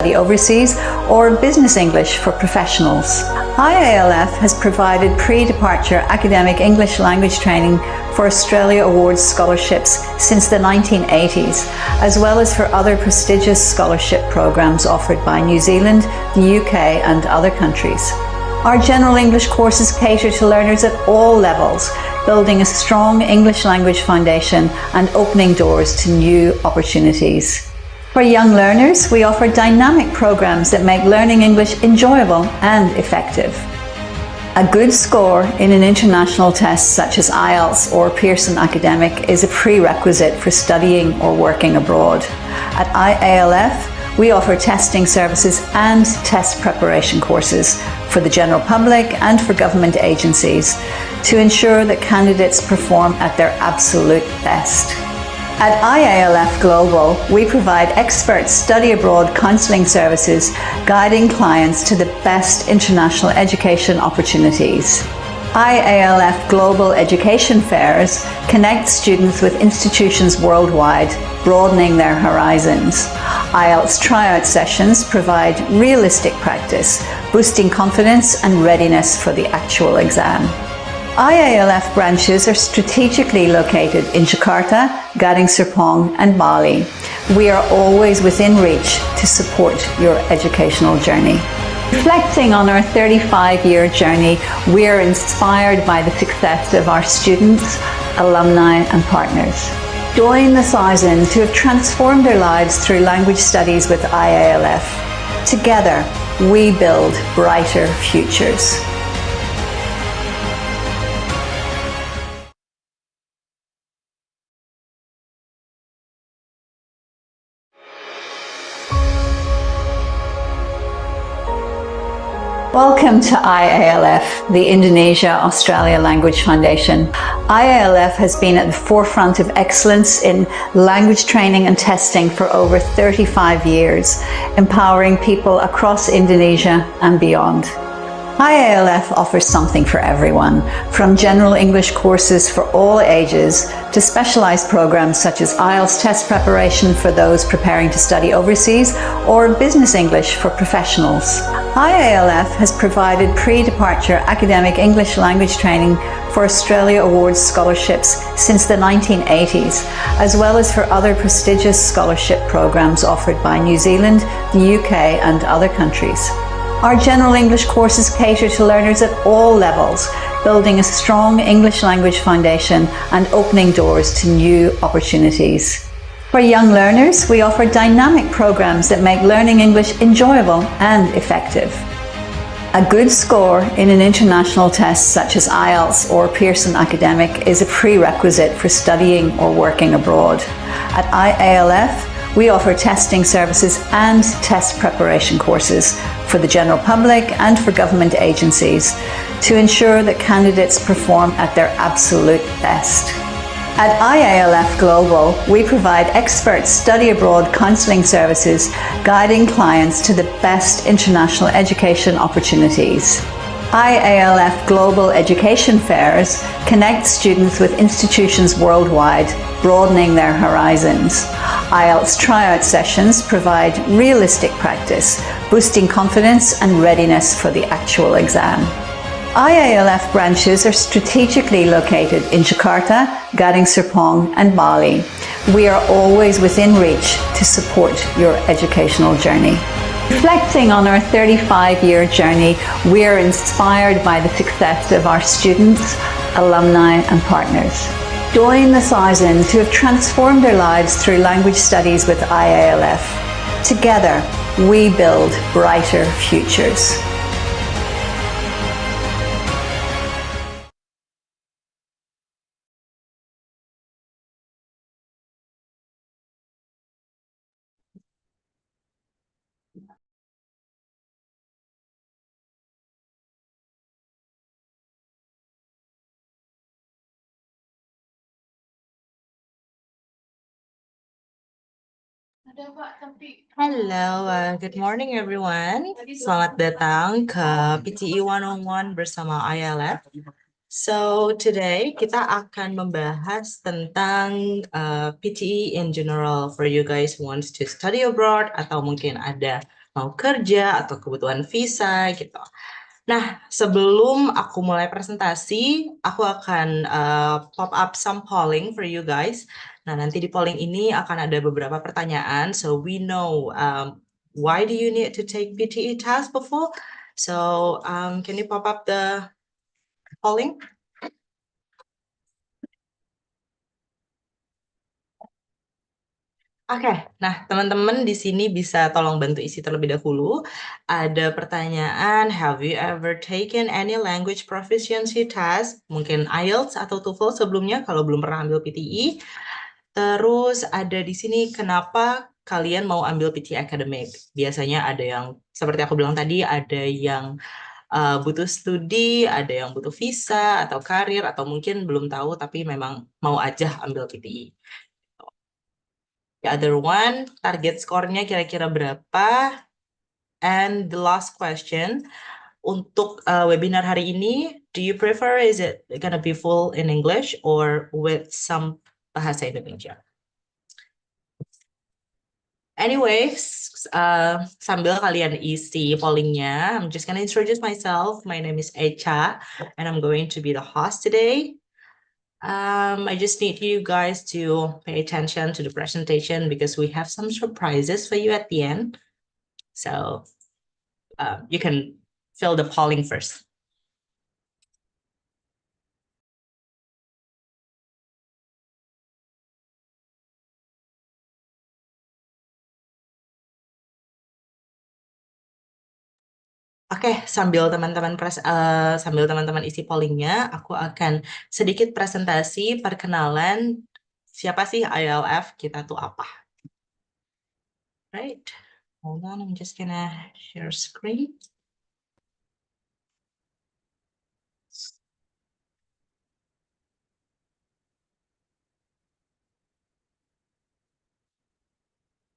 study overseas, or business English for professionals. IALF has provided pre-departure academic English language training for Australia Awards scholarships since the 1980s, as well as for other prestigious scholarship programs offered by New Zealand, the UK and other countries. Our general English courses cater to learners at all levels, building a strong English language foundation and opening doors to new opportunities. For young learners, we offer dynamic programs that make learning English enjoyable and effective. A good score in an international test such as IELTS or Pearson Academic is a prerequisite for studying or working abroad. At IALF, we offer testing services and test preparation courses for the general public and for government agencies to ensure that candidates perform at their absolute best. At IALF Global, we provide expert study abroad counselling services, guiding clients to the best international education opportunities. IALF Global Education Fairs connect students with institutions worldwide, broadening their horizons. IELTS tryout sessions provide realistic practice, boosting confidence and readiness for the actual exam. IALF branches are strategically located in Jakarta, Gading Serpong and Bali. We are always within reach to support your educational journey. Reflecting on our 35-year journey, we are inspired by the success of our students, alumni and partners. Join the thousands who have transformed their lives through language studies with IALF. Together, we build brighter futures. Welcome to IALF, the Indonesia-Australia Language Foundation. IALF has been at the forefront of excellence in language training and testing for over 35 years, empowering people across Indonesia and beyond. IALF offers something for everyone, from general English courses for all ages to specialized programs such as IELTS test preparation for those preparing to study overseas or business English for professionals. IALF has provided pre-departure academic English language training for Australia Awards scholarships since the 1980s, as well as for other prestigious scholarship programs offered by New Zealand, the UK and other countries. Our general English courses cater to learners at all levels, building a strong English language foundation and opening doors to new opportunities. For young learners, we offer dynamic programs that make learning English enjoyable and effective. A good score in an international test such as IELTS or Pearson Academic is a prerequisite for studying or working abroad. At IALF, we offer testing services and test preparation courses for the general public and for government agencies to ensure that candidates perform at their absolute best. At IALF Global, we provide expert study abroad counselling services, guiding clients to the best international education opportunities. IALF Global Education Fairs connect students with institutions worldwide, broadening their horizons. IELTS tryout sessions provide realistic practice, boosting confidence and readiness for the actual exam. IALF branches are strategically located in Jakarta, Gading Serpong and Bali. We are always within reach to support your educational journey. Reflecting on our 35-year journey, we are inspired by the success of our students, alumni and partners. Join the thousands who have transformed their lives through language studies with IALF. Together, we build brighter futures. Hello, good morning everyone. Selamat datang ke PTE 101 bersama IALF. So today kita akan membahas tentang PTE in general for you guys who wants to study abroad atau mungkin ada mau kerja atau kebutuhan visa gitu. Nah, sebelum aku mulai presentasi, aku akan pop up some polling for you guys. Nah, nanti di polling ini akan ada beberapa pertanyaan. So we know why do you need to take PTE test before? So can you pop up the polling? Oke, nah teman-teman di sini bisa tolong bantu isi terlebih dahulu. Ada pertanyaan, have you ever taken any language proficiency test? Mungkin IELTS atau TOEFL sebelumnya kalau belum pernah ambil PTE. Terus ada di sini kenapa kalian mau ambil PTE Academic? Biasanya ada yang, seperti aku bilang tadi, ada yang butuh studi, ada yang butuh visa atau karir, atau mungkin belum tahu tapi memang mau aja ambil PTE. The other one, target skornya kira-kira berapa? And the last question, untuk webinar hari ini, do you prefer, is it gonna be full in English or with some bahasa Indonesia? Anyways, sambil kalian isi pollingnya, I'm just gonna introduce myself. My name is Echa, and I'm going to be the host today. I just need you guys to pay attention to the presentation because we have some surprises for you at the end. So you can fill the polling first. Oke, sambil teman-teman isi pollingnya, aku akan sedikit presentasi perkenalan siapa sih IALF, kita tuh apa. Right, hold on, I'm just gonna share screen.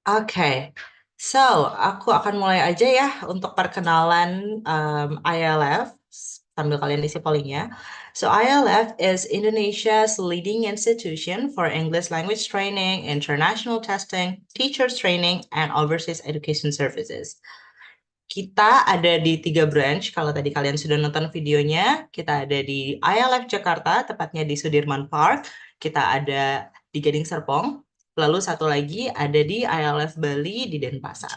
Oke, so aku akan mulai aja ya untuk perkenalan IALF sambil kalian isi pollingnya. So IALF is Indonesia's leading institution for English language training, international testing, teachers training, and overseas education services. Kita ada di 3 branch, kalau tadi kalian sudah nonton videonya, kita ada di IALF Jakarta, tepatnya di Sudirman Park, kita ada di Gading Serpong, lalu satu lagi ada di IALF Bali di Denpasar.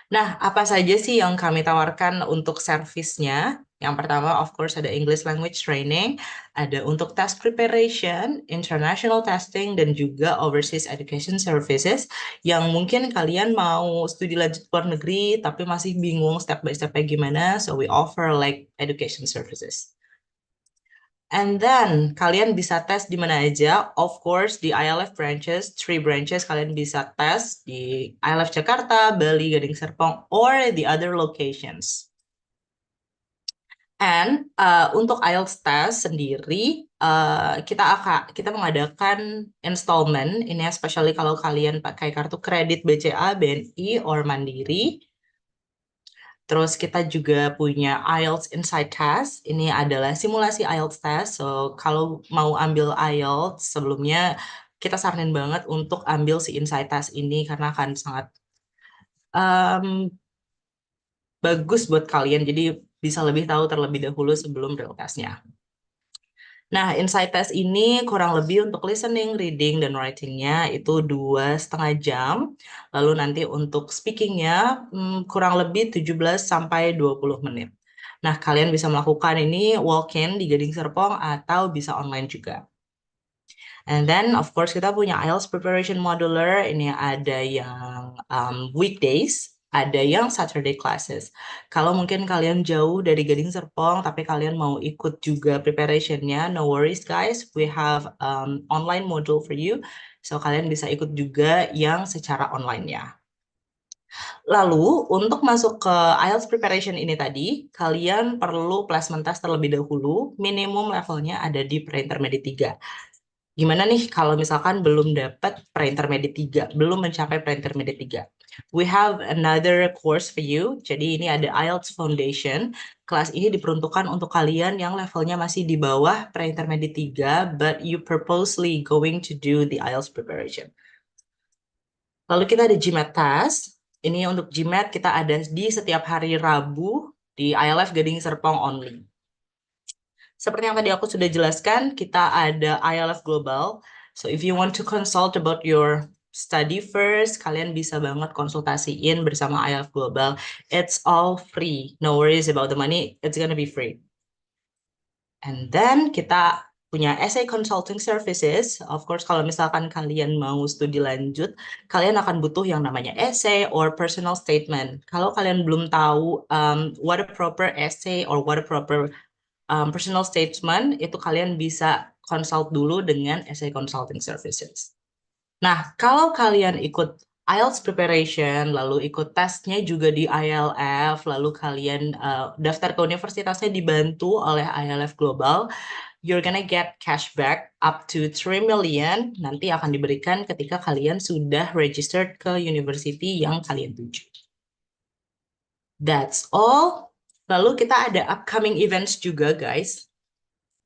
Nah, apa saja sih yang kami tawarkan untuk servisnya? Yang pertama, of course, ada English Language Training, ada untuk test preparation, international testing, dan juga overseas education services yang mungkin kalian mau studi lanjut luar negeri tapi masih bingung step by step gimana, so we offer like education services. And then kalian bisa tes di mana aja. Of course di IALF branches, 3 branches kalian bisa tes di IALF Jakarta, Bali, Gading Serpong, or the other locations. And untuk IELTS test sendiri, kita mengadakan installment. Ini especially kalau kalian pakai kartu kredit BCA, BNI, or Mandiri. Terus kita juga punya IELTS Insight Test. Ini adalah simulasi IELTS test. So kalau mau ambil IELTS sebelumnya, kita saranin banget untuk ambil si Insight Test ini karena akan sangat bagus buat kalian. Jadi bisa lebih tahu terlebih dahulu sebelum real testnya. Nah, Insight Test ini kurang lebih untuk listening, reading, dan writing-nya itu 2,5 jam. Lalu nanti untuk speaking-nya kurang lebih 17 sampai 20 menit. Nah, kalian bisa melakukan ini walk-in di Gading Serpong atau bisa online juga. And then, of course, kita punya IELTS Preparation Modular. Ini ada yang weekdays, ada yang Saturday classes. Kalau mungkin kalian jauh dari Gading Serpong, tapi kalian mau ikut juga preparationnya, no worries guys. We have online module for you. So, kalian bisa ikut juga yang secara online-nya. Lalu, untuk masuk ke IELTS preparation ini tadi, kalian perlu placement test terlebih dahulu. Minimum levelnya ada di pre-intermediate 3. Gimana nih kalau misalkan belum dapat pre-intermediate 3, belum mencapai pre-intermediate 3? We have another course for you. Jadi ini ada IELTS Foundation. Kelas ini diperuntukkan untuk kalian yang levelnya masih di bawah pre-intermediate 3, but you purposely going to do the IELTS preparation. Lalu kita ada GMAT test. Ini untuk GMAT kita ada di setiap hari Rabu di IALF Gading Serpong only. Seperti yang tadi aku sudah jelaskan, kita ada IALF Global. So if you want to consult about your study first, kalian bisa banget konsultasiin bersama IALF Global. It's all free. No worries about the money. It's gonna be free. And then kita punya essay consulting services. Of course, kalau misalkan kalian mau studi lanjut, kalian akan butuh yang namanya essay or personal statement. Kalau kalian belum tahu what a proper essay or what a proper personal statement, itu kalian bisa consult dulu dengan essay consulting services. Nah, kalau kalian ikut IELTS preparation, lalu ikut tesnya juga di IALF, lalu kalian daftar ke universitasnya dibantu oleh IALF Global, you're gonna get cashback up to 3 million, nanti akan diberikan ketika kalian sudah registered ke university yang kalian tuju. That's all. Lalu kita ada upcoming events juga, guys.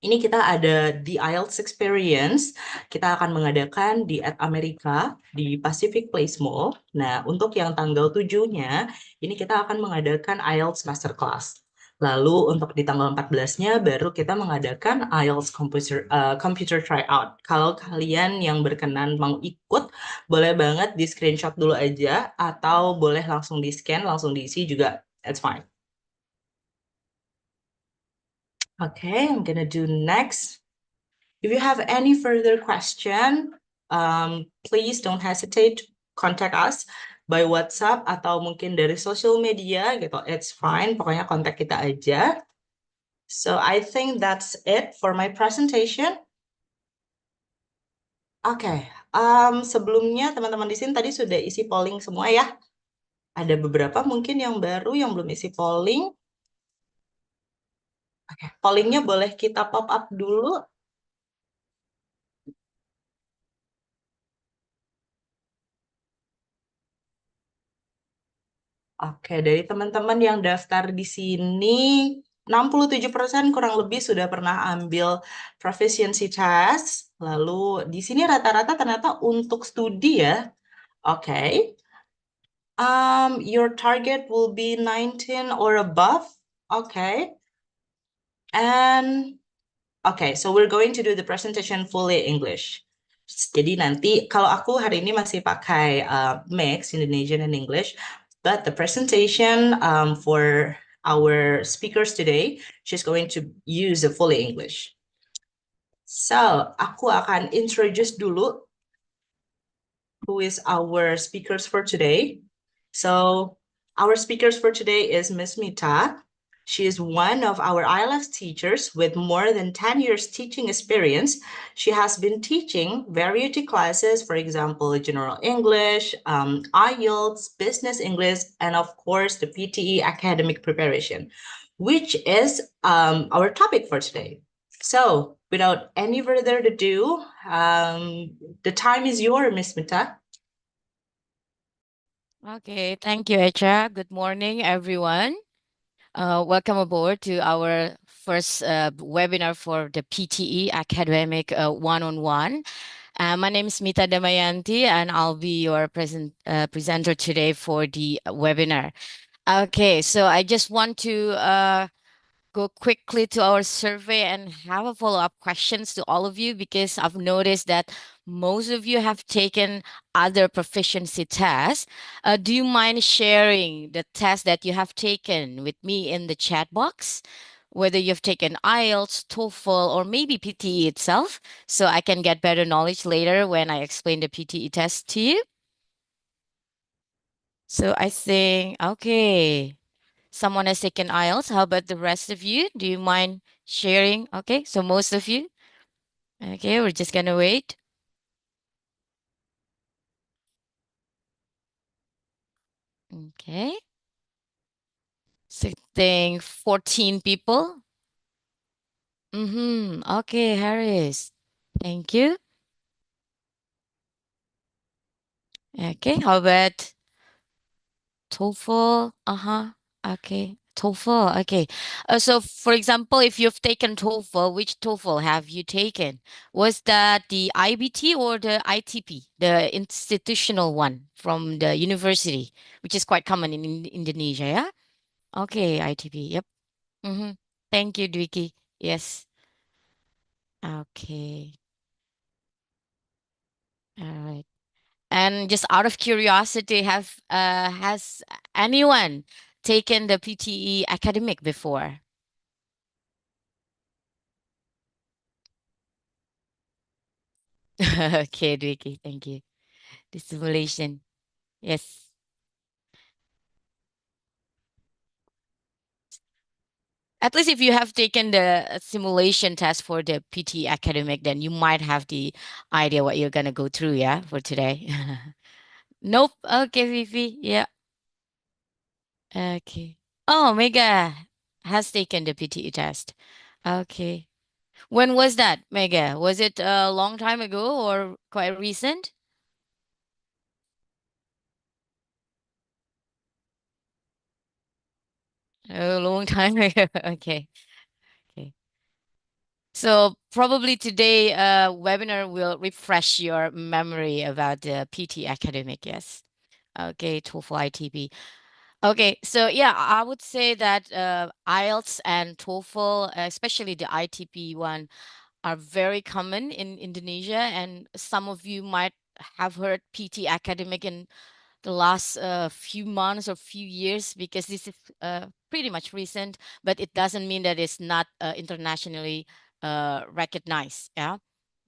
Ini kita ada di IELTS Experience. Kita akan mengadakan di Amerika di Pacific Place Mall. Nah, untuk yang tanggal 7-nya, ini kita akan mengadakan IELTS Masterclass. Lalu untuk di tanggal 14-nya baru kita mengadakan IELTS Computer Tryout. Kalau kalian yang berkenan mau ikut, boleh banget di screenshot dulu aja atau boleh langsung di scan, langsung diisi juga. It's fine. Okay, I'm gonna do next. If you have any further question, please don't hesitate to contact us by WhatsApp atau mungkin dari social media gitu. It's fine, pokoknya kontak kita aja. So I think that's it for my presentation. Oke, sebelumnya teman-teman di sini tadi sudah isi polling semua ya. Ada beberapa mungkin yang baru yang belum isi polling. Oke, pollingnya boleh kita pop up dulu. Oke, dari teman-teman yang daftar di sini, 67% kurang lebih sudah pernah ambil proficiency test. Lalu di sini rata-rata ternyata untuk studi ya. Oke. Your target will be 19 or above. Okay. And okay, so we're going to do the presentation fully English. Jadi nanti kalau aku hari ini masih pakai mix Indonesian and English, but the presentation for our speakers today, she's going to use the fully English. So, aku akan introduce dulu who is our speakers for today. So, our speakers for today is Miss Mita. She is one of our IELTS teachers with more than 10 years teaching experience. She has been teaching variety classes, for example, General English, IELTS, Business English, and of course, the PTE Academic Preparation, which is our topic for today. So, without any further ado, the time is yours, Miss Mita. Okay, thank you, Echa. Good morning, everyone. Welcome aboard to our first webinar for the PTE Academic One-on-One. My name is Mita Damayanti, and I'll be your presenter today for the webinar. Okay, so I just want to go quickly to our survey and have a follow-up questions to all of you, because I've noticed that most of you have taken other proficiency tests. Do you mind sharing the test that you have taken with me in the chat box? Whether you've taken IELTS, TOEFL, or maybe PTE itself, so I can get better knowledge later when I explain the PTE test to you. So I think, okay. Someone has taken IELTS. How about the rest of you? Do you mind sharing? Okay, so most of you. Okay, we're just gonna wait. Okay. So I think 14 people. Okay, Harris. Thank you. Okay, how about TOEFL? Okay. TOEFL. Okay. So for example, if you've taken TOEFL, which TOEFL have you taken? Was that the IBT or the ITP, the institutional one from the university, which is quite common in Indonesia, yeah? Okay, ITP. Yep. Mm-hmm. Thank you, Dwiki. Yes. Okay. All right. And just out of curiosity, has anyone taken the PTE academic before? Okay, Dwiki, thank you. The simulation. Yes. At least if you have taken the simulation test for the PT academic, then you might have the idea what you're gonna go through, yeah, for today. Nope. Okay, Vivi. Yeah. Okay. Oh, Mega has taken the PTE test. Okay. When was that, Mega? Was it a long time ago or quite recent? A long time ago. Okay. Okay. So probably today webinar will refresh your memory about the PT academic, yes. Okay, TOEFL ITB. Okay, so yeah, I would say that IELTS and TOEFL, especially the ITP one, are very common in Indonesia, and some of you might have heard PT academic in the last few months or few years because this is pretty much recent, but it doesn't mean that it's not internationally recognized. Yeah.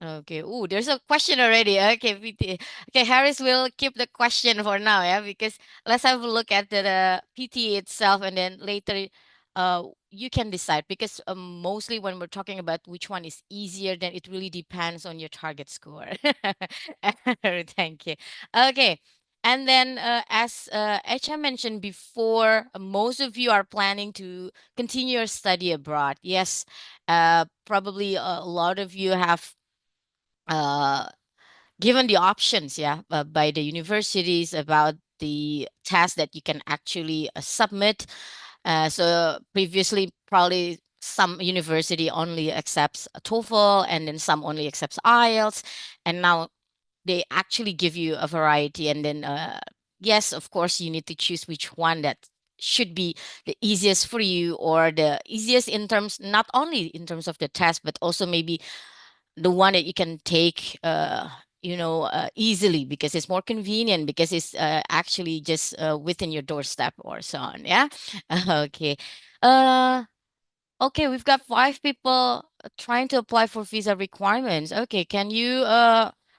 Okay. Oh, there's a question already. Okay, PT. Okay, Harris will keep the question for now. Yeah, because let's have a look at the PT itself, and then later, you can decide because mostly when we're talking about which one is easier, then it really depends on your target score. Thank you. Okay. And then, as Echa mentioned before, most of you are planning to continue your study abroad. Yes, probably a lot of you have uh, given the options, yeah, by the universities about the tasks that you can actually submit. So previously, probably some university only accepts a TOEFL, and then some only accepts IELTS, and now they actually give you a variety, and then yes, of course you need to choose which one that should be the easiest for you, or the easiest in terms not only in terms of the test but also maybe the one that you can take easily because it's more convenient, because it's actually just within your doorstep or so on, yeah. Okay. uh Okay, we've got 5 people trying to apply for visa requirements. Okay, can you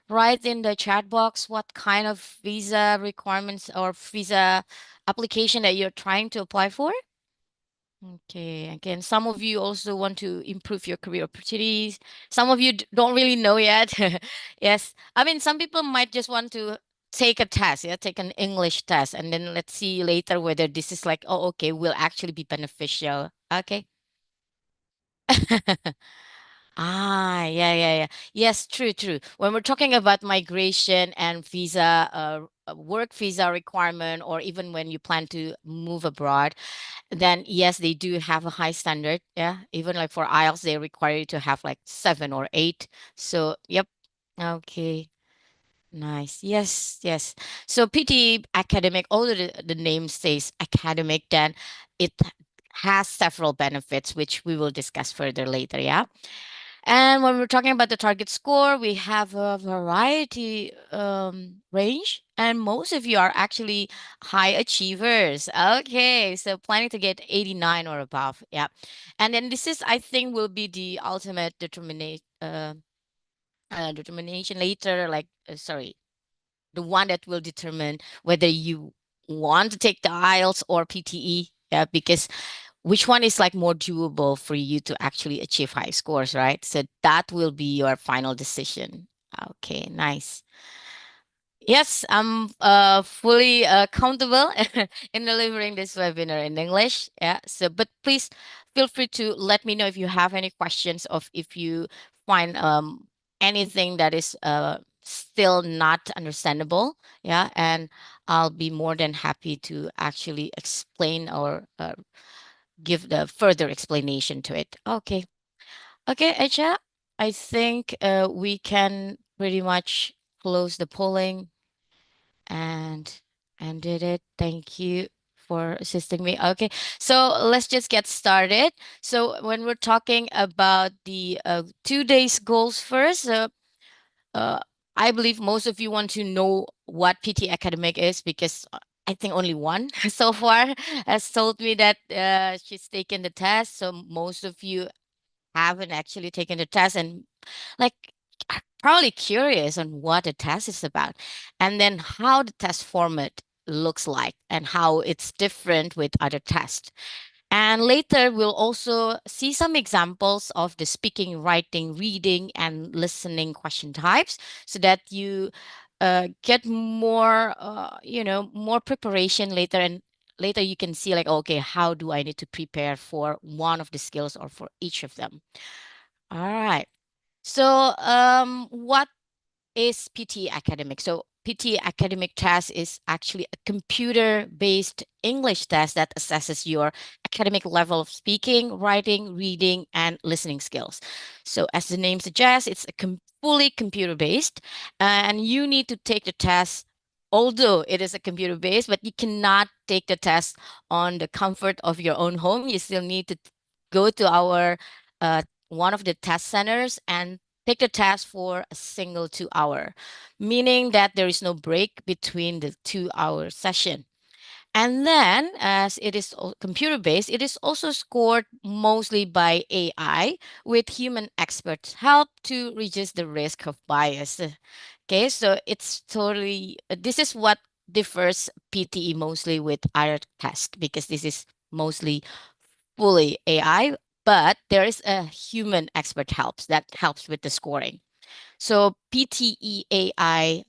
write in the chat box what kind of visa requirements or visa application that you're trying to apply for? Okay, again, some of you also want to improve your career opportunities. Some of you don't really know yet. Yes, I mean, some people might just want to take a test, yeah, take an English test, and then let's see later whether this is like, oh, okay, will actually be beneficial. Okay. Yeah, yeah, yeah. Yes, true, true. When we're talking about migration and visa, work visa requirement, or even when you plan to move abroad, then yes, they do have a high standard. Yeah, even like for IELTS, they require you to have like 7 or 8. So, yep. Okay. Nice. Yes, yes. So PT academic, although the name says academic, then it has several benefits, which we will discuss further later. Yeah. And when we're talking about the target score, we have a variety range, and most of you are actually high achievers. Okay, so planning to get 89 or above. Yeah. And then this is, I think, will be the ultimate determination later, like, sorry, the one that will determine whether you want to take the IELTS or PTE. Yeah, because which one is like more doable for you to actually achieve high scores, right? So that will be your final decision. Okay, nice. Yes, I'm fully comfortable in delivering this webinar in English. Yeah. So, but please feel free to let me know if you have any questions, or if you find anything that is still not understandable. Yeah, and I'll be more than happy to actually explain or give the further explanation to it. Okay. Okay, Echa, I think we can pretty much close the polling and did it. Thank you for assisting me. Okay, so let's just get started. So when we're talking about the 2 days goals first, uh, I believe most of you want to know what PT Academic is because I think only one so far has told me that she's taken the test. So most of you haven't actually taken the test and like are probably curious on what the test is about and then how the test format looks like and how it's different with other tests. And later, we'll also see some examples of the speaking, writing, reading, and listening question types so that you get more, more preparation later. And later you can see like, okay, how do I need to prepare for one of the skills or for each of them? All right. So, what is PTE Academic? So PTE Academic test is actually a computer-based English test that assesses your academic level of speaking, writing, reading, and listening skills. So as the name suggests, it's a fully computer-based, and you need to take the test. Although it is a computer-based, but you cannot take the test on the comfort of your own home. You still need to go to our one of the test centers and take the test for a single 2 hour, meaning that there is no break between the 2 hour session. And then, as it is computer based, it is also scored mostly by AI with human experts' help to reduce the risk of bias. Okay, so it's totally, this is what differs PTE mostly with other tests because this is mostly fully AI, but there is a human expert helps that helps with the scoring. So PTE AI,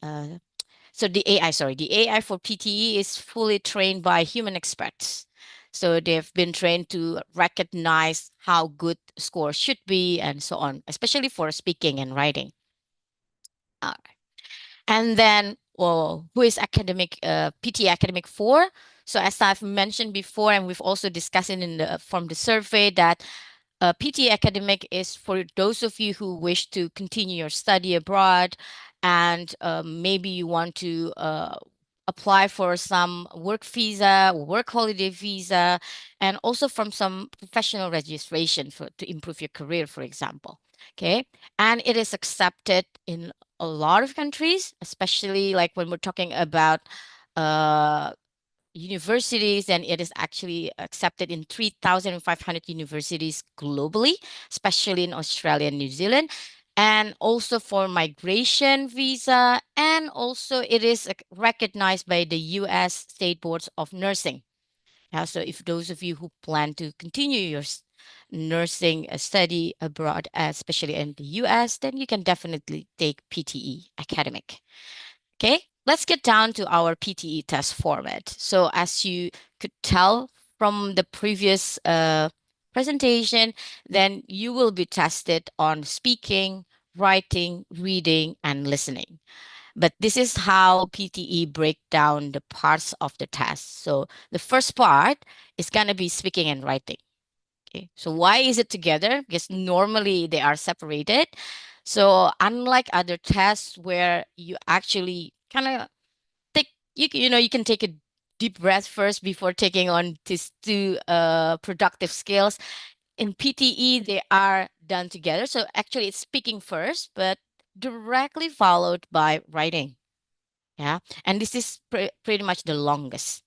the AI for PTE is fully trained by human experts. So they've been trained to recognize how good scores should be and so on, especially for speaking and writing. All right. And then, well, who is academic PTE Academic for? So as I've mentioned before, and we've also discussed it in the from the survey that PT Academic is for those of you who wish to continue your study abroad and maybe you want to apply for some work visa, work holiday visa, and also from some professional registration to improve your career, for example. Okay. And it is accepted in a lot of countries, especially like when we're talking about uh, universities, and it is actually accepted in 3,500 universities globally, especially in Australia and New Zealand, and also for migration visa, and also it is recognized by the US State Boards of Nursing. Yeah, so if those of you who plan to continue your nursing study abroad, especially in the US, then you can definitely take PTE Academic. Okay, let's get down to our PTE test format. So as you could tell from the previous presentation, then you will be tested on speaking, writing, reading, and listening. But this is how PTE break down the parts of the test. So the first part is going to be speaking and writing. Okay, so why is it together? Because normally they are separated. So unlike other tests where you actually kind of take you can take a deep breath first before taking on these two productive skills. In PTE, they are done together. So actually it's speaking first, but directly followed by writing. Yeah. And this is pretty much the longest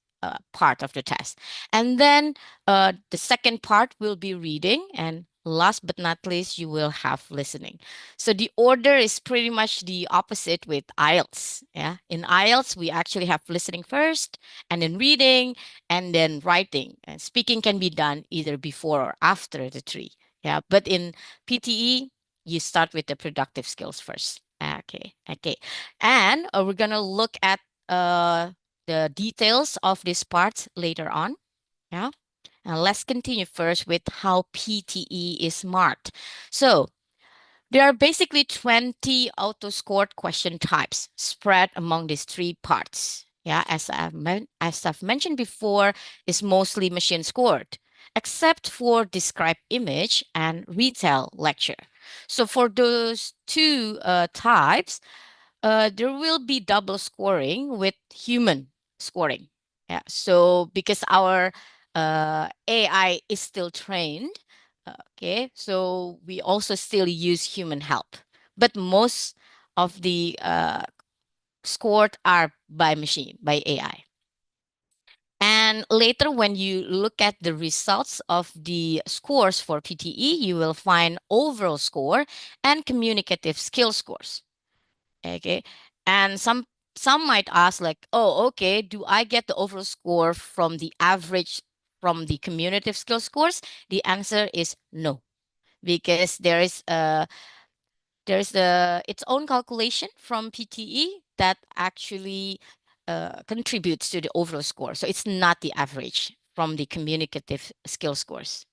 part of the test. And then the second part will be reading. And last but not least, you will have listening. So the order is pretty much the opposite with IELTS. Yeah. In IELTS, we actually have listening first, and then reading, and then writing. And speaking can be done either before or after the three. Yeah. But in PTE, you start with the productive skills first. Okay. Okay. And we're going to look at the details of this part later on. Yeah. And let's continue first with how PTE is marked. So there are basically 20 auto-scored question types spread among these three parts. Yeah, as I've mentioned before, it's mostly machine scored. except for describe image and retell lecture. So for those two types, there will be double scoring with human scoring. Yeah. So because our AI is still trained, okay, so we also still use human help. But most of the scored are by machine, by AI. And later, when you look at the results of the scores for PTE, you will find overall score and communicative skill scores. Okay. And some might ask like, oh, okay, do I get the overall score from the average from the cumulative skill scores? The answer is no, because there's its own calculation from PTE that actually contributes to the overall score. So it's not the average from the communicative skill scores.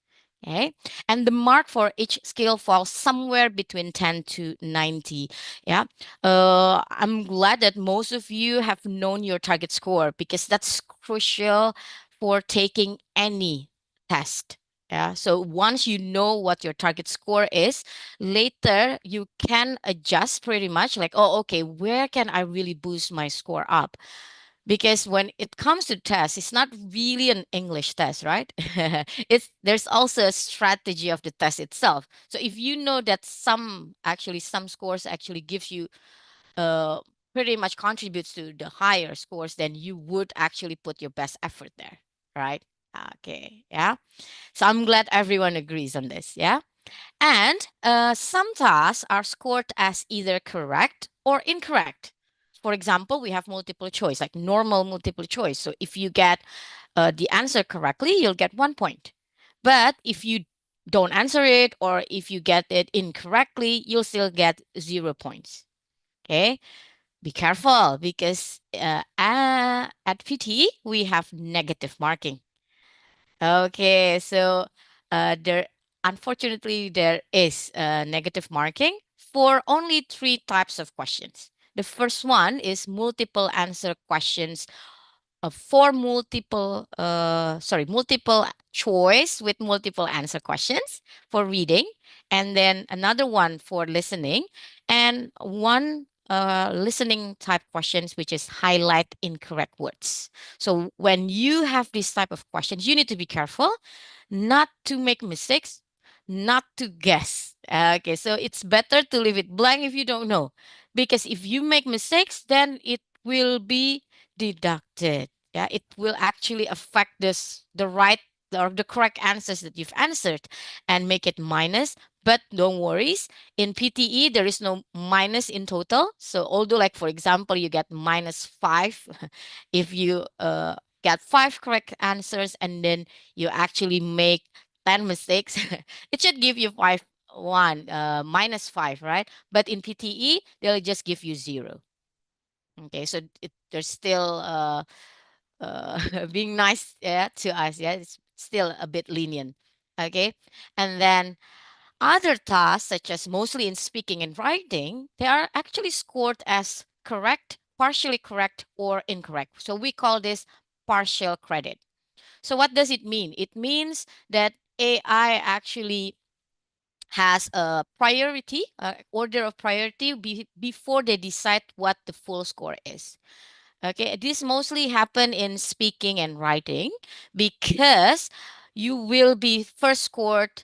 Okay. And the mark for each skill falls somewhere between 10 to 90. Yeah. I'm glad that most of you have known your target score because that's crucial for taking any test. Yeah. So once you know what your target score is, later you can adjust pretty much like, oh, okay, where can I really boost my score up? Because when it comes to tests, it's not really an English test, right? There's also a strategy of the test itself. So if you know that some scores actually gives you uh pretty much contributes to the higher scores, then you would actually put your best effort there, right? Okay, yeah. So I'm glad everyone agrees on this, yeah. And some tasks are scored as either correct or incorrect. For example, we have multiple choice, like normal multiple choice. So if you get the answer correctly, you'll get 1 point. But if you don't answer it or if you get it incorrectly, you'll still get 0 points. Okay. Be careful because at PT, we have negative marking. Okay, so there unfortunately there is negative marking for only three types of questions. The first one is multiple answer questions for multiple choice with multiple answer questions for reading, and then another one for listening, and one listening type questions which is highlight incorrect words. So when you have this type of questions, you need to be careful not to make mistakes, not to guess. Okay, so it's better to leave it blank if you don't know, because if you make mistakes, then it will be deducted. Yeah, it will actually affect the right or the correct answers that you've answered and make it minus. But don't worries, in PTE there is no minus in total. So although, like for example, you get -5 if you get 5 correct answers and then you actually make 10 mistakes, it should give you 5 -5, right? But in PTE they'll just give you 0. Okay, so there's still being nice, yeah, to us. Yeah, it's still a bit lenient. Okay, and then other tasks such as mostly in speaking and writing, they are actually scored as correct, partially correct, or incorrect. So we call this partial credit. So what does it mean? It means that AI actually has a priority, order of priority before they decide what the full score is. Okay, this mostly happen in speaking and writing because you will be first scored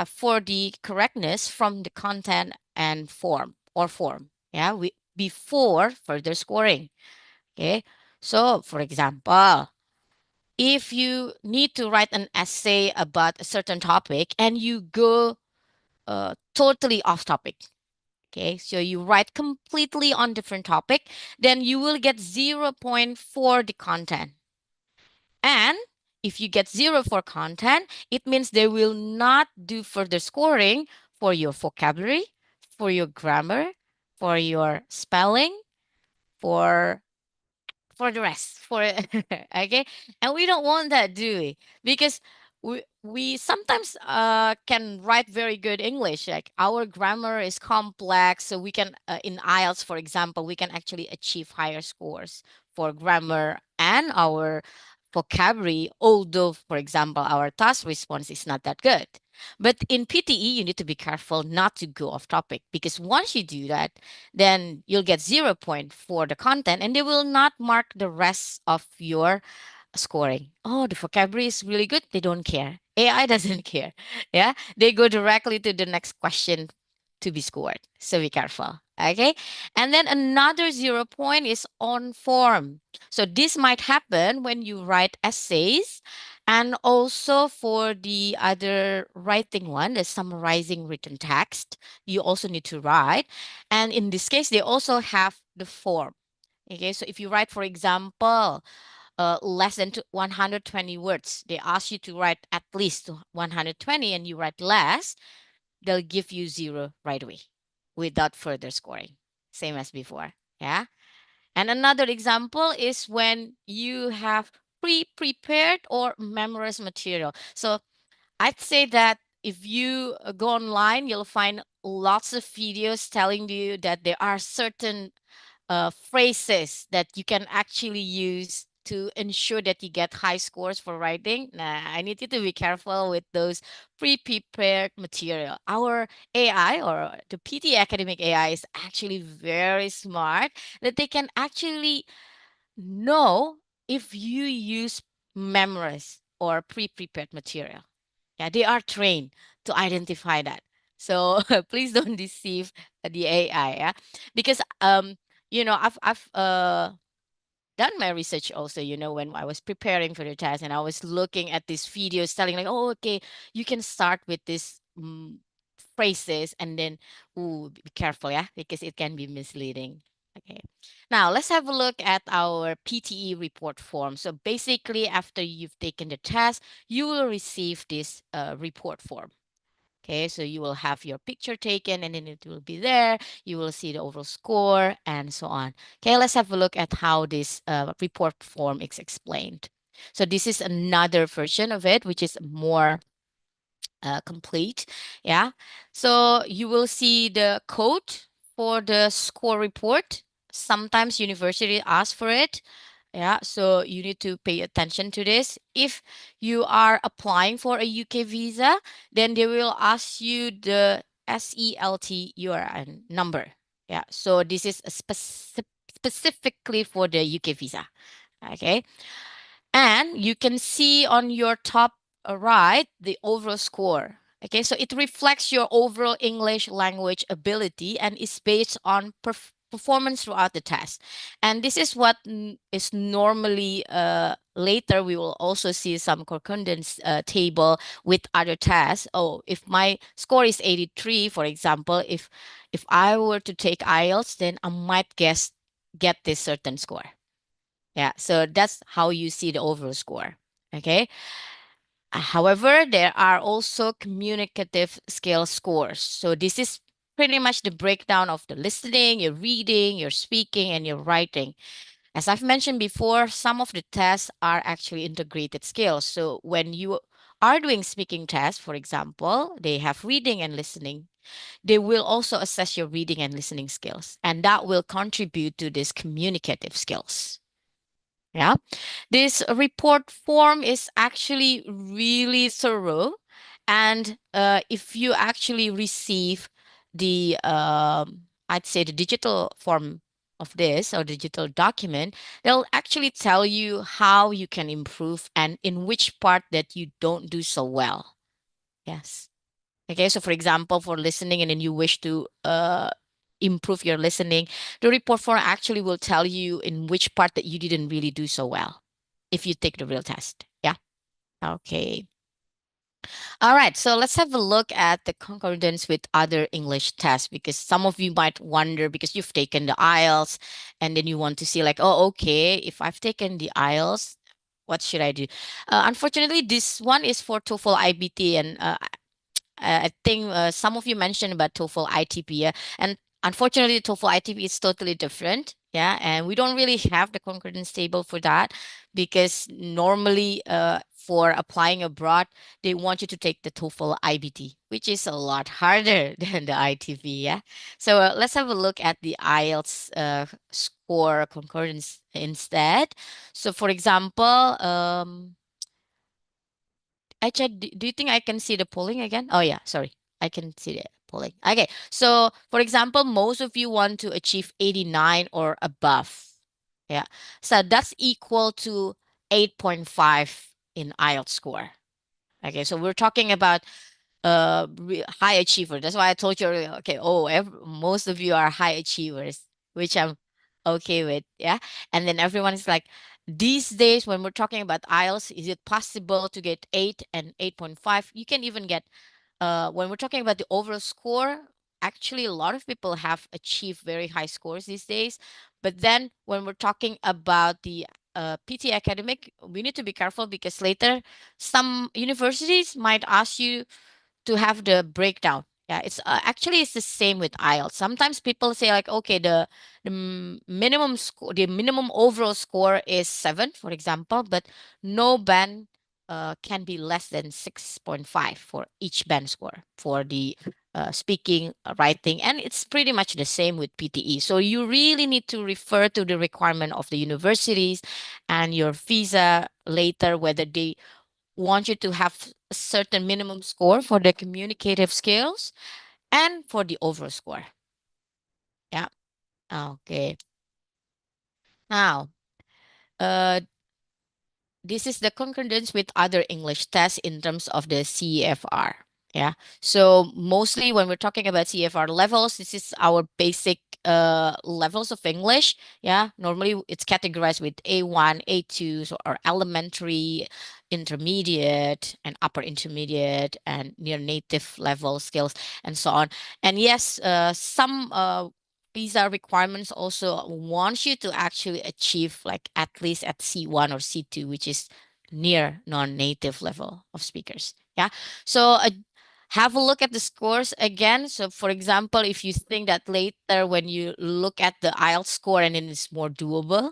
for the correctness from the content and form. Yeah, before further scoring. Okay, so for example, if you need to write an essay about a certain topic and you go totally off topic. Okay, so you write completely on different topic, then you will get 0 point for the content. And if you get 0 for content, it means they will not do further scoring for your vocabulary, for your grammar, for your spelling, for the rest for okay, and we don't want that, do we? Because we sometimes can write very good English, like our grammar is complex, so we can in IELTS for example we can actually achieve higher scores for grammar and our vocabulary, although, for example, our task response is not that good. But in PTE, you need to be careful not to go off topic, because once you do that, then you'll get 0 point for the content and they will not mark the rest of your scoring. Oh, the vocabulary is really good. They don't care. AI doesn't care. Yeah. They go directly to the next question to be scored. So be careful. Okay. And then another 0 point is on form. So this might happen when you write essays, and also for the other writing one, the summarizing written text, you also need to write. And in this case, they also have the form. Okay. So if you write, for example, less than 120 words, they ask you to write at least 120 and you write less, they'll give you 0 right away without further scoring. Same as before. Yeah. And another example is when you have pre-prepared or memorized material. So I'd say that if you go online, you'll find lots of videos telling you that there are certain phrases that you can actually use to ensure that you get high scores for writing. Nah, I need you to be careful with those pre-prepared material. Our AI, or the PT Academic AI, is actually very smart, that they can actually know if you use memorized or pre-prepared material. Yeah, they are trained to identify that. So please don't deceive the AI, yeah, because I've done my research also, when I was preparing for the test and I was looking at these videos telling like, oh, okay, you can start with this phrases and then, ooh, be careful, yeah, because it can be misleading. Okay. Now let's have a look at our PTE report form. So basically, after you've taken the test, you will receive this report form. Okay, so you will have your picture taken and then it will be there. You will see the overall score and so on. Okay, let's have a look at how this report form is explained. So this is another version of it, which is more complete. Yeah. So you will see the code for the score report. Sometimes university asks for it. Yeah, so you need to pay attention to this. If you are applying for a UK visa, then they will ask you the SELT URN number. Yeah, so this is a specifically for the UK visa. Okay. And you can see on your top right the overall score. Okay, so it reflects your overall English language ability and is based on performance throughout the test. And this is what is normally later we will also see some concordance table with other tests. Oh, if my score is 83, for example, if I were to take IELTS, then I might get this certain score. Yeah, so that's how you see the overall score. Okay. However, there are also communicative skill scores. So this is pretty much the breakdown of the listening, your reading, your speaking, and your writing. As I've mentioned before, some of the tests are actually integrated skills. So when you are doing speaking tests, for example, they have reading and listening. They will also assess your reading and listening skills, and that will contribute to these communicative skills. Yeah, this report form is actually really thorough. And if you actually receive the, I'd say, the digital form of this or digital document, they'll actually tell you how you can improve and in which part that you don't do so well. Yes. Okay, so for example, for listening and then you wish to improve your listening, the report form actually will tell you in which part that you didn't really do so well if you take the real test. Yeah. Okay. All right. So let's have a look at the concordance with other English tests, because some of you might wonder, because you've taken the IELTS and then you want to see like, oh, okay, if I've taken the IELTS, what should I do? Unfortunately, this one is for TOEFL IBT, and I think some of you mentioned about TOEFL ITP, yeah? And unfortunately, TOEFL ITP is totally different. Yeah, and we don't really have the concordance table for that, because normally for applying abroad, they want you to take the TOEFL IBT, which is a lot harder than the ITV. Yeah. So let's have a look at the IELTS score concordance instead. So for example, do you think I can see the polling again? Oh yeah, sorry. I can see the polling. Okay. So for example, most of you want to achieve 89 or above. Yeah. So that's equal to 8.5 in IELTS score. Okay. So we're talking about high achiever. That's why I told you earlier, okay, most of you are high achievers, which I'm okay with. Yeah. And then everyone is like, these days when we're talking about IELTS, is it possible to get 8 and 8.5? You can even get when we're talking about the overall score, actually a lot of people have achieved very high scores these days. But then when we're talking about the PT academic, we need to be careful because later some universities might ask you to have the breakdown. Yeah, actually it's the same with IELTS. Sometimes people say like, okay, the minimum score, the minimum overall score is 7, for example, but no band can be less than 6.5 for each band score for the speaking, writing, and it's pretty much the same with PTE. So you really need to refer to the requirement of the universities and your visa later, whether they want you to have a certain minimum score for the communicative skills and for the overall score. Yeah. Okay. Now, uh, this is the concordance with other English tests in terms of the CEFR. Yeah. So mostly when we're talking about CEFR levels, this is our basic levels of English. Yeah. Normally it's categorized with A1, A2, so or elementary, intermediate, and upper intermediate, and near native level skills, and so on. And yes, some visa requirements also wants you to actually achieve like at least at C1 or C2, which is near non-native level of speakers. Yeah. So have a look at the scores again. So for example, if you think that later when you look at the IELTS score and then it's more doable,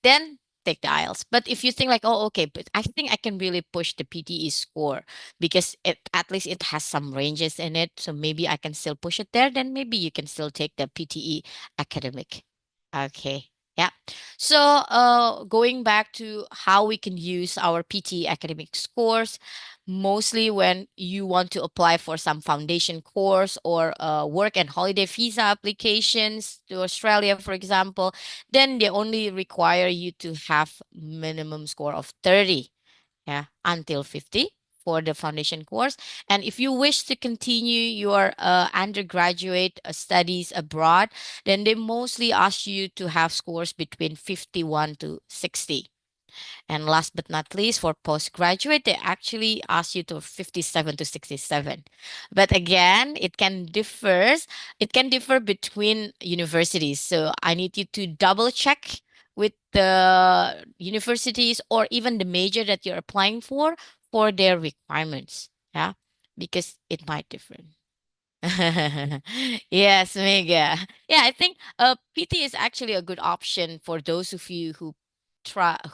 then take the IELTS. But if you think like, oh, okay, but I think I can really push the PTE score because it at least it has some ranges in it. So maybe I can still push it there. Then maybe you can still take the PTE academic. Okay. Yeah. So going back to how we can use our PTE academic scores, mostly when you want to apply for some foundation course or work and holiday visa applications to Australia, for example, then they only require you to have minimum score of 30, yeah, until 50 for the foundation course. And if you wish to continue your undergraduate studies abroad, then they mostly ask you to have scores between 51 to 60. And last but not least, for postgraduate, they actually ask you to 57 to 67. But again, it can differ between universities. So I need you to double check with the universities or even the major that you're applying for their requirements. Yeah. Because it might differ. Yes, Mega. Yeah, I think PT is actually a good option for those of you who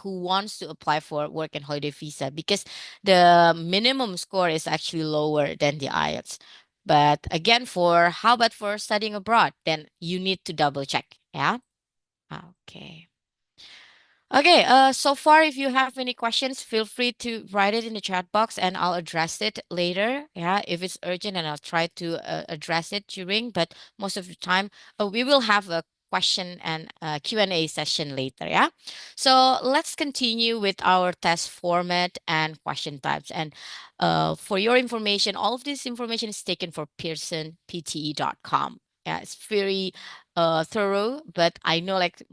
wants to apply for work and holiday visa because the minimum score is actually lower than the IELTS. But again, for how about for studying abroad, then you need to double check. Yeah. Okay. Okay, so far, if you have any questions, feel free to write it in the chat box and I'll address it later. Yeah, if it's urgent, and I'll try to address it during, but most of the time, we will have a question and Q&A session later. Yeah, so let's continue with our test format and question types. And for your information, all of this information is taken from pearsonpte.com. Yeah, it's very thorough, but I know like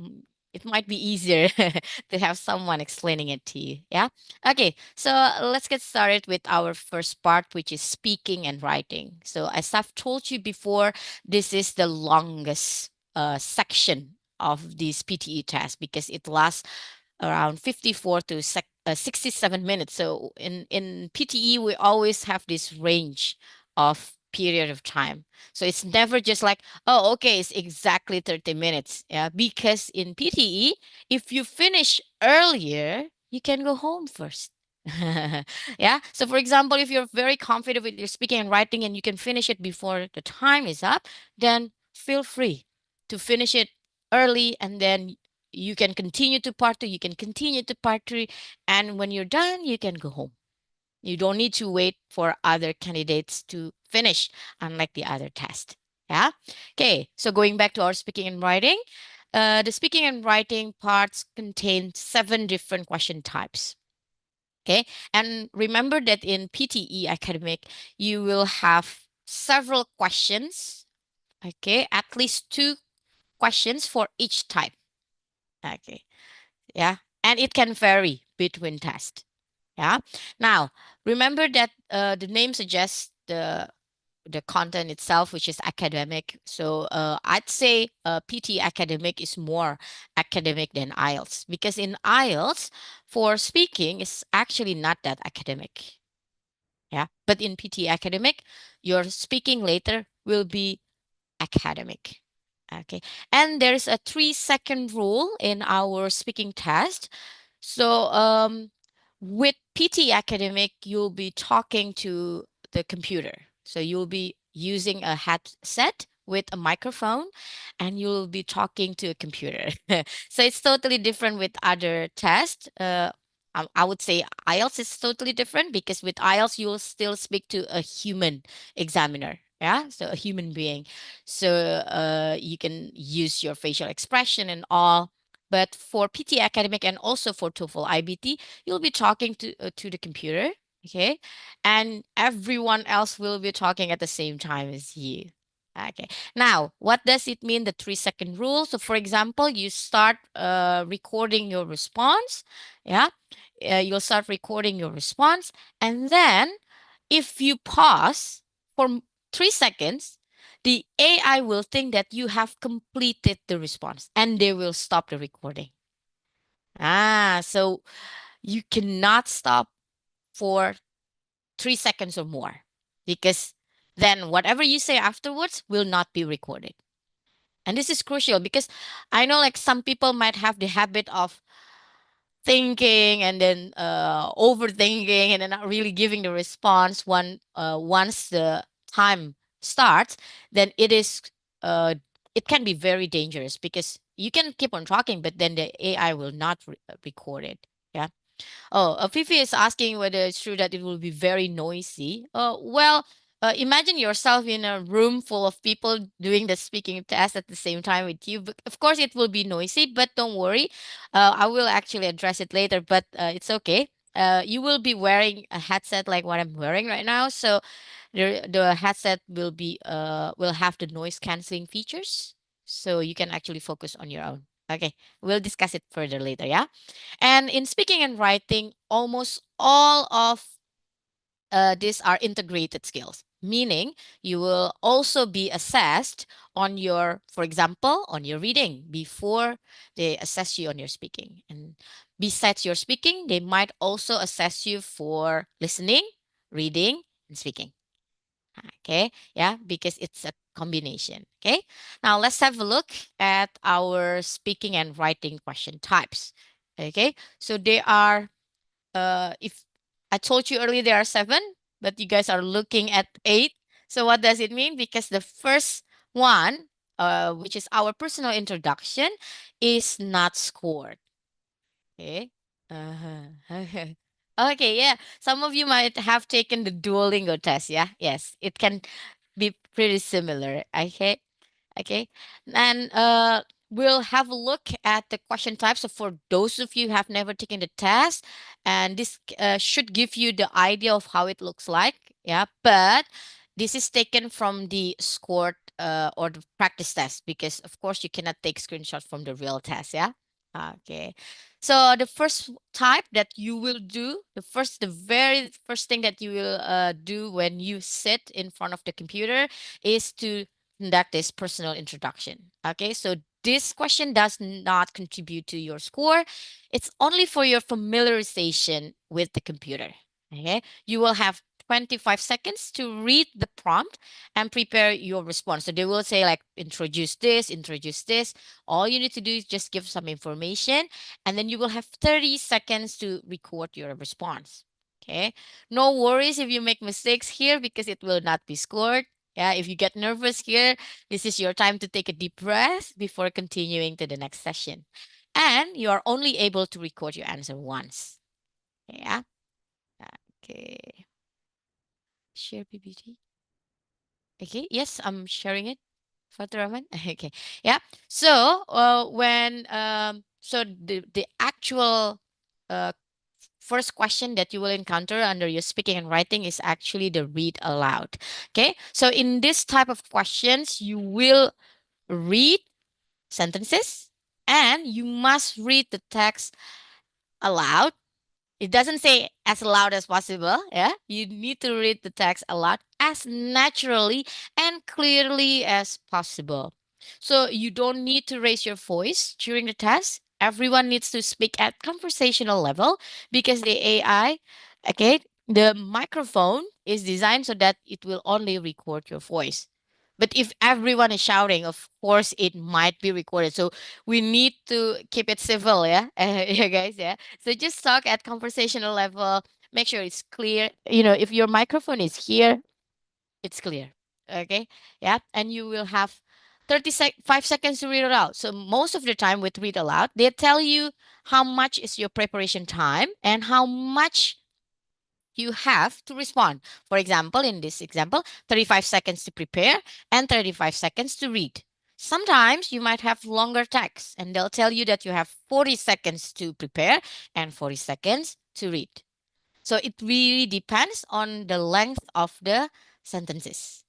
it might be easier to have someone explaining it to you. Yeah. Okay. So let's get started with our first part, which is speaking and writing. So as I've told you before, this is the longest section of this PTE test because it lasts around 54 to 67 minutes. So in PTE, we always have this range of period of time. So it's never just like, oh, okay, it's exactly 30 minutes. Yeah, because in PTE, if you finish earlier, you can go home first. Yeah. So for example, if you're very confident with your speaking and writing and you can finish it before the time is up, then feel free to finish it early, and then you can continue to part two, you can continue to part three, and when you're done, you can go home. You don't need to wait for other candidates to finish, unlike the other test. Yeah. Okay. So going back to our speaking and writing, the speaking and writing parts contain 7 different question types. Okay. And remember that in PTE Academic, you will have several questions. Okay. At least 2 questions for each type. Okay. Yeah. And it can vary between tests. Yeah. Now, remember that the name suggests the content itself, which is academic. So I'd say PT academic is more academic than IELTS, because in IELTS, for speaking, is actually not that academic. Yeah. But in PT academic, your speaking later will be academic. Okay. And there's a 3-second rule in our speaking test. So with PT Academic, you'll be talking to the computer. So you'll be using a headset with a microphone, and you'll be talking to a computer. So it's totally different with other tests. I would say IELTS is totally different, because with IELTS, you'll still speak to a human examiner. Yeah, so a human being. So you can use your facial expression and all. But for PT Academic and also for TOEFL IBT, you'll be talking to the computer, okay? And everyone else will be talking at the same time as you. Okay. Now, what does it mean, the 3-second rule? So, for example, you start recording your response. Yeah. You'll start recording your response. And then, if you pause for 3 seconds, the AI will think that you have completed the response, and they will stop the recording. So you cannot stop for 3 seconds or more, because then whatever you say afterwards will not be recorded. And this is crucial, because I know like some people might have the habit of thinking and then overthinking and then not really giving the response once the time starts. Then it can be very dangerous, because you can keep on talking, but then the AI will not record it. Yeah. Oh, Fifi is asking whether it's true that it will be very noisy. Well, imagine yourself in a room full of people doing the speaking test at the same time with you. But of course, it will be noisy, but don't worry. I will actually address it later, but it's okay. You will be wearing a headset like what I'm wearing right now, so the headset will have the noise canceling features, so you can actually focus on your own. Okay, we'll discuss it further later. Yeah. And in speaking and writing, almost all of these are integrated skills, meaning you will also be assessed on your, for example, on your reading before they assess you on your speaking. And besides your speaking, they might also assess you for listening, reading, and speaking. Okay, yeah, because it's a combination. Okay, now let's have a look at our speaking and writing question types. Okay, so they are, if I told you earlier there are 7, but you guys are looking at 8. So what does it mean? Because the first one, which is our personal introduction, is not scored. Okay. Uh-huh. Okay, yeah. Some of you might have taken the Duolingo test, yeah? Yes, it can be pretty similar. Okay. Okay. And we'll have a look at the question types. So for those of you who have never taken the test, and this should give you the idea of how it looks like. Yeah. But this is taken from the scored or the practice test, because of course you cannot take screenshots from the real test. Yeah. Okay. So the first type that you will do, the very first thing that you will do when you sit in front of the computer is to conduct this personal introduction. Okay, so this question does not contribute to your score. It's only for your familiarization with the computer. Okay, you will have 25 seconds to read the prompt and prepare your response. So they will say like introduce this, introduce this. All you need to do is just give some information, and then you will have 30 seconds to record your response. Okay, no worries if you make mistakes here because it will not be scored. Yeah, if you get nervous here, this is your time to take a deep breath before continuing to the next session. And you are only able to record your answer once. Yeah. Okay. Share PPT. Okay. Yes, I'm sharing it. Fatraman. Okay. Yeah. So so the actual uh first question that you will encounter under your speaking and writing is actually the read aloud. Okay. So in this type of questions, you will read sentences and you must read the text aloud. It doesn't say as loud as possible. Yeah. You need to read the text aloud as naturally and clearly as possible. So you don't need to raise your voice during the test. Everyone needs to speak at conversational level because the AI, okay, the microphone is designed so that it will only record your voice. But if everyone is shouting, of course, it might be recorded. So we need to keep it civil, yeah, yeah, guys, yeah. So just talk at conversational level. Make sure it's clear. You know, if your microphone is here, it's clear. Okay, yeah, and you will have 5 seconds to read it out. So most of the time with read aloud, they tell you how much is your preparation time and how much you have to respond. For example, in this example, 35 seconds to prepare and 35 seconds to read. Sometimes you might have longer text and they'll tell you that you have 40 seconds to prepare and 40 seconds to read. So it really depends on the length of the sentences.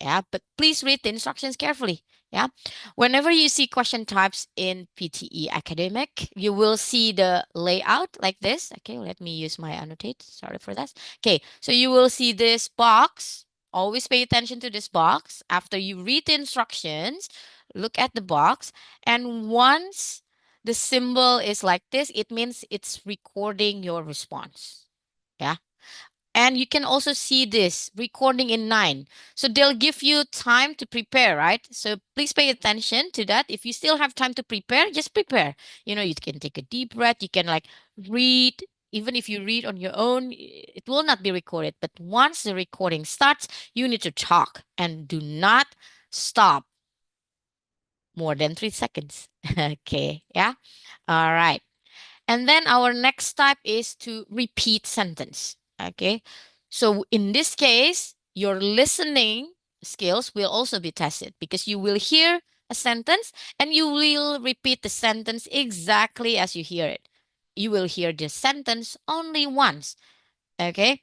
Yeah, but please read the instructions carefully. Yeah. Whenever you see question types in PTE Academic, you will see the layout like this. Okay, let me use my annotate. Sorry for that. Okay, so you will see this box. Always pay attention to this box. After you read the instructions, look at the box. And once the symbol is like this, it means it's recording your response. Yeah. And you can also see this recording in 9. So they'll give you time to prepare, right? So please pay attention to that. If you still have time to prepare, just prepare. You know, you can take a deep breath. You can like read. Even if you read on your own, it will not be recorded. But once the recording starts, you need to talk and do not stop more than 3 seconds. Okay. Yeah. All right. And then our next type is to repeat sentence. Okay. So in this case, your listening skills will also be tested because you will hear a sentence and you will repeat the sentence exactly as you hear it. You will hear the sentence only once. Okay.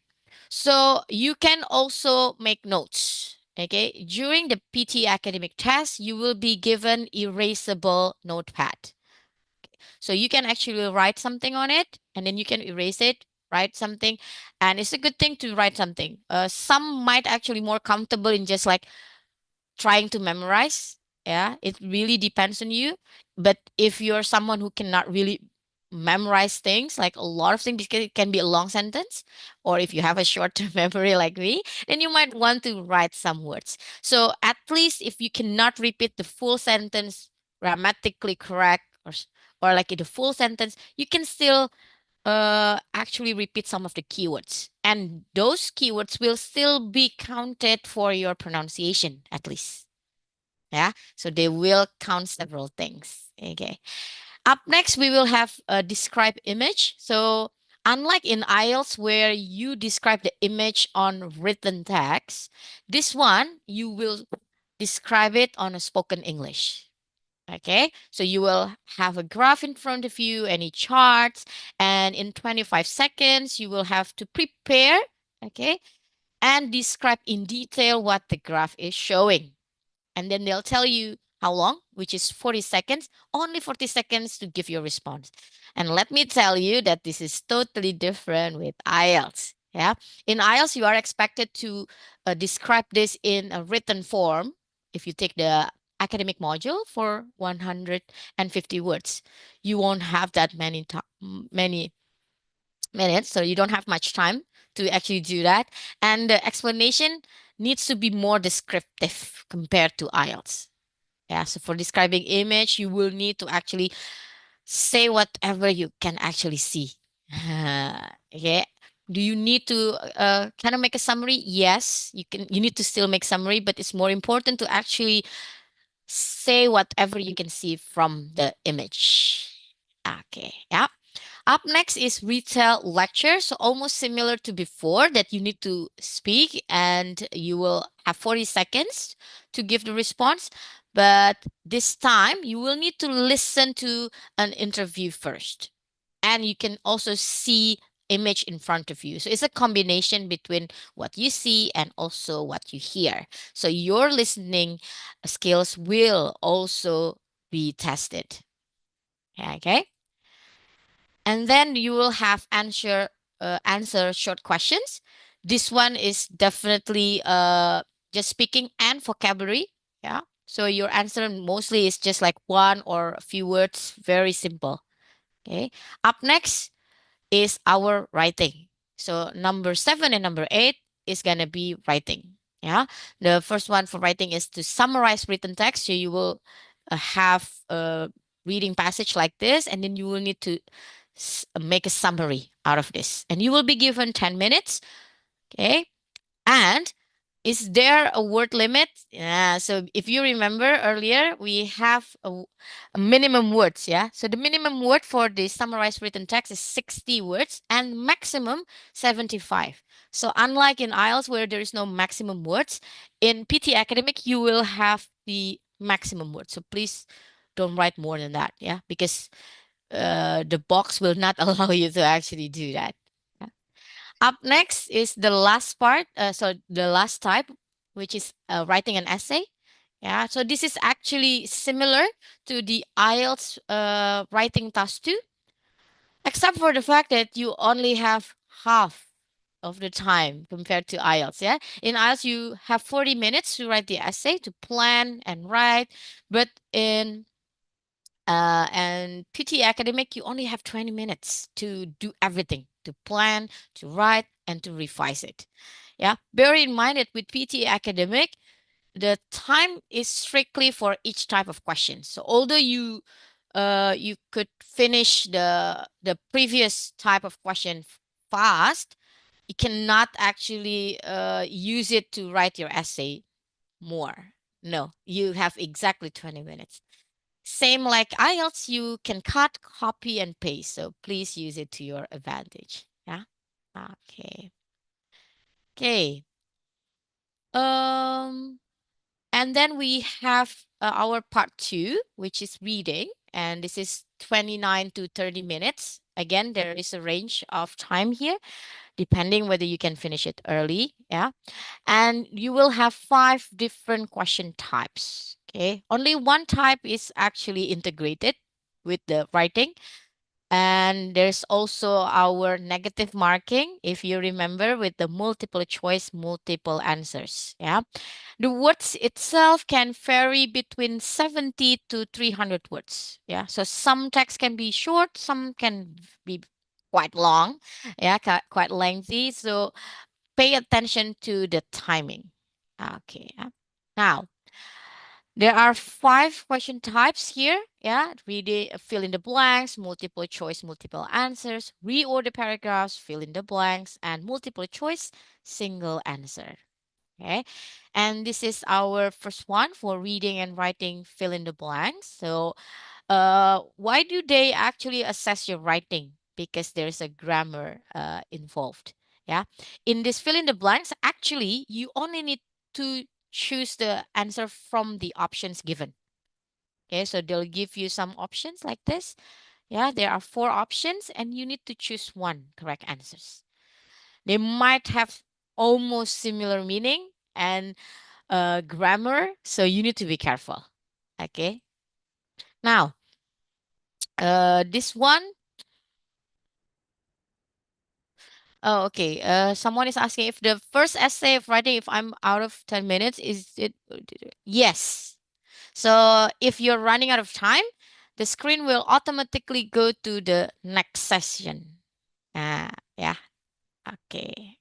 So you can also make notes. Okay. During the PT academic test, you will be given erasable notepad. So you can actually write something on it and then you can erase it, write something. And it's a good thing to write something. Some might actually more comfortable in just like trying to memorize. Yeah, it really depends on you. But if you're someone who cannot really memorize things, like a lot of things, because it can be a long sentence, or if you have a short-term memory like me, then you might want to write some words. So at least if you cannot repeat the full sentence grammatically correct or like in the full sentence, you can still actually repeat some of the keywords. And those keywords will still be counted for your pronunciation, at least. Yeah. So they will count several things. Okay. Up next, we will have a describe image. So unlike in IELTS where you describe the image on written text, this one you will describe it on a spoken English. Okay, so you will have a graph in front of you, any charts, and in 25 seconds, you will have to prepare, okay, and describe in detail what the graph is showing. And then they'll tell you how long, which is 40 seconds, only 40 seconds to give your response. And let me tell you that this is totally different with IELTS. Yeah, in IELTS, you are expected to describe this in a written form. If you take the academic module for 150 words, you won't have that many minutes, so you don't have much time to actually do that. And the explanation needs to be more descriptive compared to IELTS. Yeah, so for describing image, you will need to actually say whatever you can actually see. Okay. Do you need to kind of make a summary? Yes, you need to still make summary, but it's more important to actually say whatever you can see from the image. Okay, yeah. Up next is retail lecture. So almost similar to before, that you need to speak and you will have 40 seconds to give the response. But this time you will need to listen to an interview first. And you can also see image in front of you. So it's a combination between what you see and also what you hear. So your listening skills will also be tested. Okay. And then you will have answer short questions. This one is definitely just speaking and vocabulary. Yeah. So your answer mostly is just like one or a few words, very simple. Okay. Up next is our writing. So number 7 and number 8 is gonna be writing. Yeah. The first one for writing is to summarize written text. So you will have a reading passage like this, and then you will need to make a summary out of this. And you will be given 10 minutes. Okay. And is there a word limit? Yeah. So if you remember earlier, we have a minimum words. Yeah. So the minimum word for the summarized written text is 60 words and maximum 75. So unlike in IELTS where there is no maximum words, in PT Academic you will have the maximum words. So please don't write more than that. Yeah. Because the box will not allow you to actually do that. Yeah. Up next is the last part, so the last type, which is writing an essay. Yeah, so this is actually similar to the IELTS writing task 2, except for the fact that you only have half of the time compared to IELTS. Yeah, in IELTS you have 40 minutes to write the essay, to plan and write, but in and PT Academic, you only have 20 minutes to do everything, to plan, to write, and to revise it. Yeah. Bear in mind that with PT Academic, the time is strictly for each type of question. So although you could finish the previous type of question fast, you cannot actually use it to write your essay more. No, you have exactly 20 minutes. Same like IELTS, you can cut, copy, and paste. So please use it to your advantage. Yeah. Okay. Okay. Um, and then we have our part 2, which is reading, and this is 29 to 30 minutes. Again, there is a range of time here, depending whether you can finish it early. Yeah. And you will have 5 different question types. Okay. Only one type is actually integrated with the writing. And there's also our negative marking, if you remember, with the multiple choice, multiple answers. Yeah. The words itself can vary between 70 to 300 words. Yeah. So some text can be short, some can be quite long. Yeah. Quite lengthy. So pay attention to the timing. Okay. Yeah. Now, there are 5 question types here. Yeah, read it, fill in the blanks, multiple choice, multiple answers, reorder paragraphs, fill in the blanks, and multiple choice, single answer. Okay, and this is our first one for reading and writing, fill in the blanks. So why do they actually assess your writing? Because there's a grammar involved. Yeah. In this fill in the blanks, actually, you only need to choose the answer from the options given. Okay. So they'll give you some options like this. Yeah. There are 4 options and you need to choose one correct answers. They might have almost similar meaning and grammar. So you need to be careful. Okay. Now, this one. Oh, okay. Someone is asking if the first essay of writing, if I'm out of 10 minutes, is it? Yes. So if you're running out of time, the screen will automatically go to the next session. Yeah. Okay.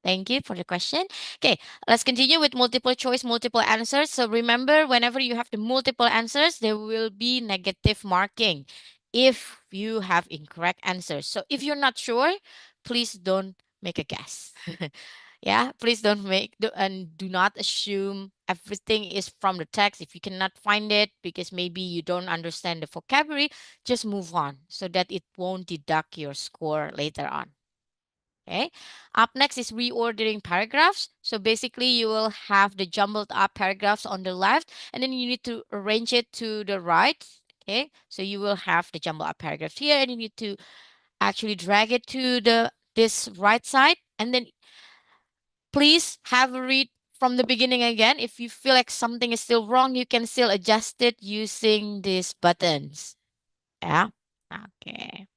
Thank you for the question. Okay, let's continue with multiple choice, multiple answers. So remember, whenever you have the multiple answers, there will be negative marking if you have incorrect answers. So if you're not sure, please don't make a guess. Yeah, please don't and do not assume everything is from the text. If you cannot find it because maybe you don't understand the vocabulary, just move on so that it won't deduct your score later on. Okay. Up next is reordering paragraphs. So basically you will have the jumbled up paragraphs on the left and then you need to arrange it to the right. Okay. So you will have the jumbled up paragraphs here and you need to actually drag it to this right side and then please have a read from the beginning again. If you feel like something is still wrong, you can still adjust it using these buttons. Yeah. Okay.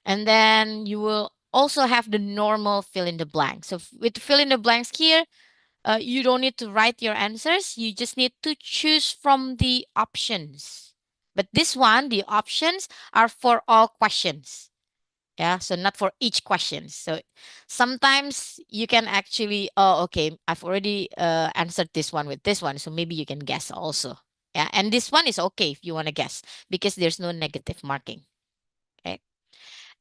And then you will also have the normal fill in the blanks. So with fill in the blanks here, you don't need to write your answers. You just need to choose from the options. But this one, the options are for all questions. Yeah, so not for each question. So sometimes you can actually, oh, okay, I've already answered this one with this one. So maybe you can guess also. Yeah, and this one is okay if you want to guess because there's no negative marking. Okay.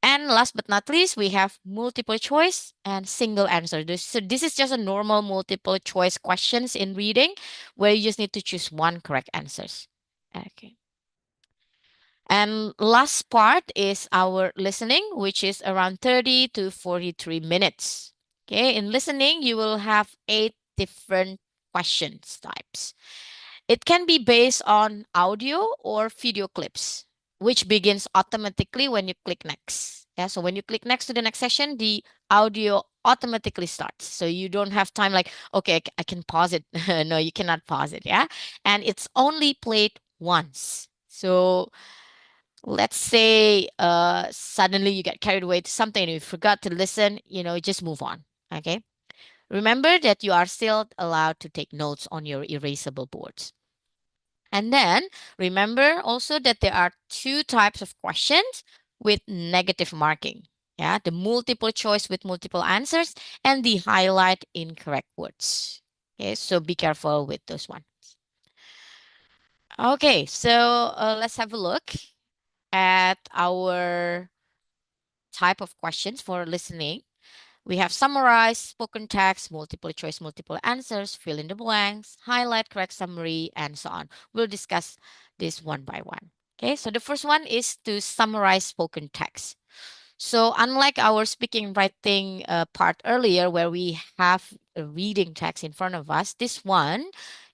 And last but not least, we have multiple choice and single answer. So this is just a normal multiple choice questions in reading where you just need to choose one correct answers. Okay. And last part is our listening, which is around 30 to 43 minutes. Okay, in listening, you will have 8 different questions types. It can be based on audio or video clips, which begins automatically when you click next. Yeah, so when you click next to the next session, the audio automatically starts. So you don't have time like, okay, I can pause it. No, you cannot pause it. Yeah, and it's only played once. So let's say suddenly you get carried away to something and you forgot to listen, just move on. Okay. Remember that you are still allowed to take notes on your erasable boards. And then remember also that there are 2 types of questions with negative marking. Yeah, the multiple choice with multiple answers and the highlight incorrect words. Okay, so be careful with those ones. Okay, so let's have a look at our type of questions for listening. We have summarize, spoken text, multiple choice, multiple answers, fill in the blanks, highlight, correct summary, and so on. We'll discuss this one by one. Okay, so the first one is to summarize spoken text. So unlike our speaking writing part earlier where we have a reading text in front of us, this one,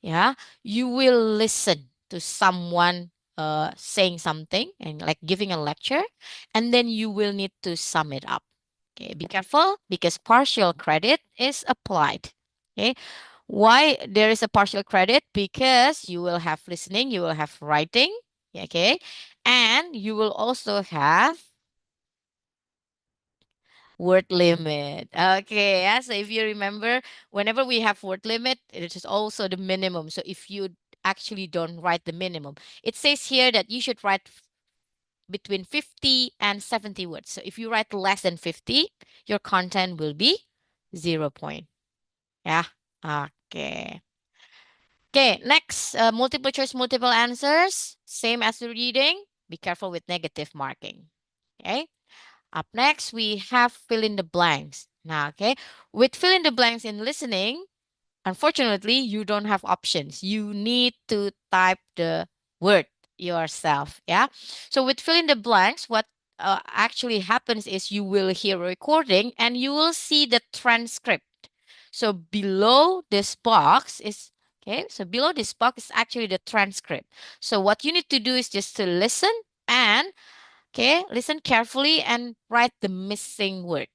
yeah, you will listen to someone saying something and like giving a lecture, and then you will need to sum it up. Okay, be careful because partial credit is applied. Okay, why there is a partial credit? Because you will have listening, you will have writing, okay, and you will also have word limit. Okay, yeah. So if you remember, whenever we have word limit, it is also the minimum. So if you actually don't write the minimum, it says here that you should write between 50 and 70 words. So if you write less than 50, your content will be 0 point. Yeah. Okay. Okay, next, multiple choice, multiple answers. Same as the reading. Be careful with negative marking. Okay. Up next, we have fill in the blanks. Now, okay, with fill in the blanks in listening, unfortunately, you don't have options. You need to type the word yourself. Yeah. So with fill in the blanks, what actually happens is you will hear a recording and you will see the transcript. So below this box is okay. So below this box is actually the transcript. So what you need to do is just to listen and okay, listen carefully and write the missing word.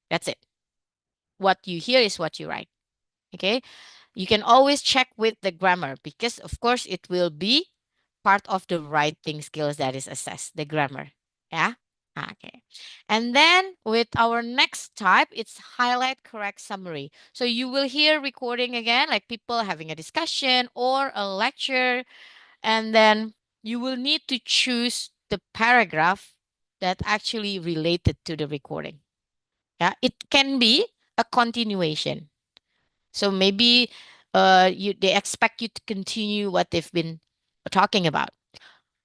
That's it. What you hear is what you write. Okay. You can always check with the grammar because, of course, it will be part of the writing skills that is assessed, the grammar. Yeah. Okay. And then with our next type, it's highlight correct summary. So you will hear recording again, like people having a discussion or a lecture, and then you will need to choose the paragraph that actually related to the recording. Yeah, it can be a continuation. So maybe they expect you to continue what they've been talking about.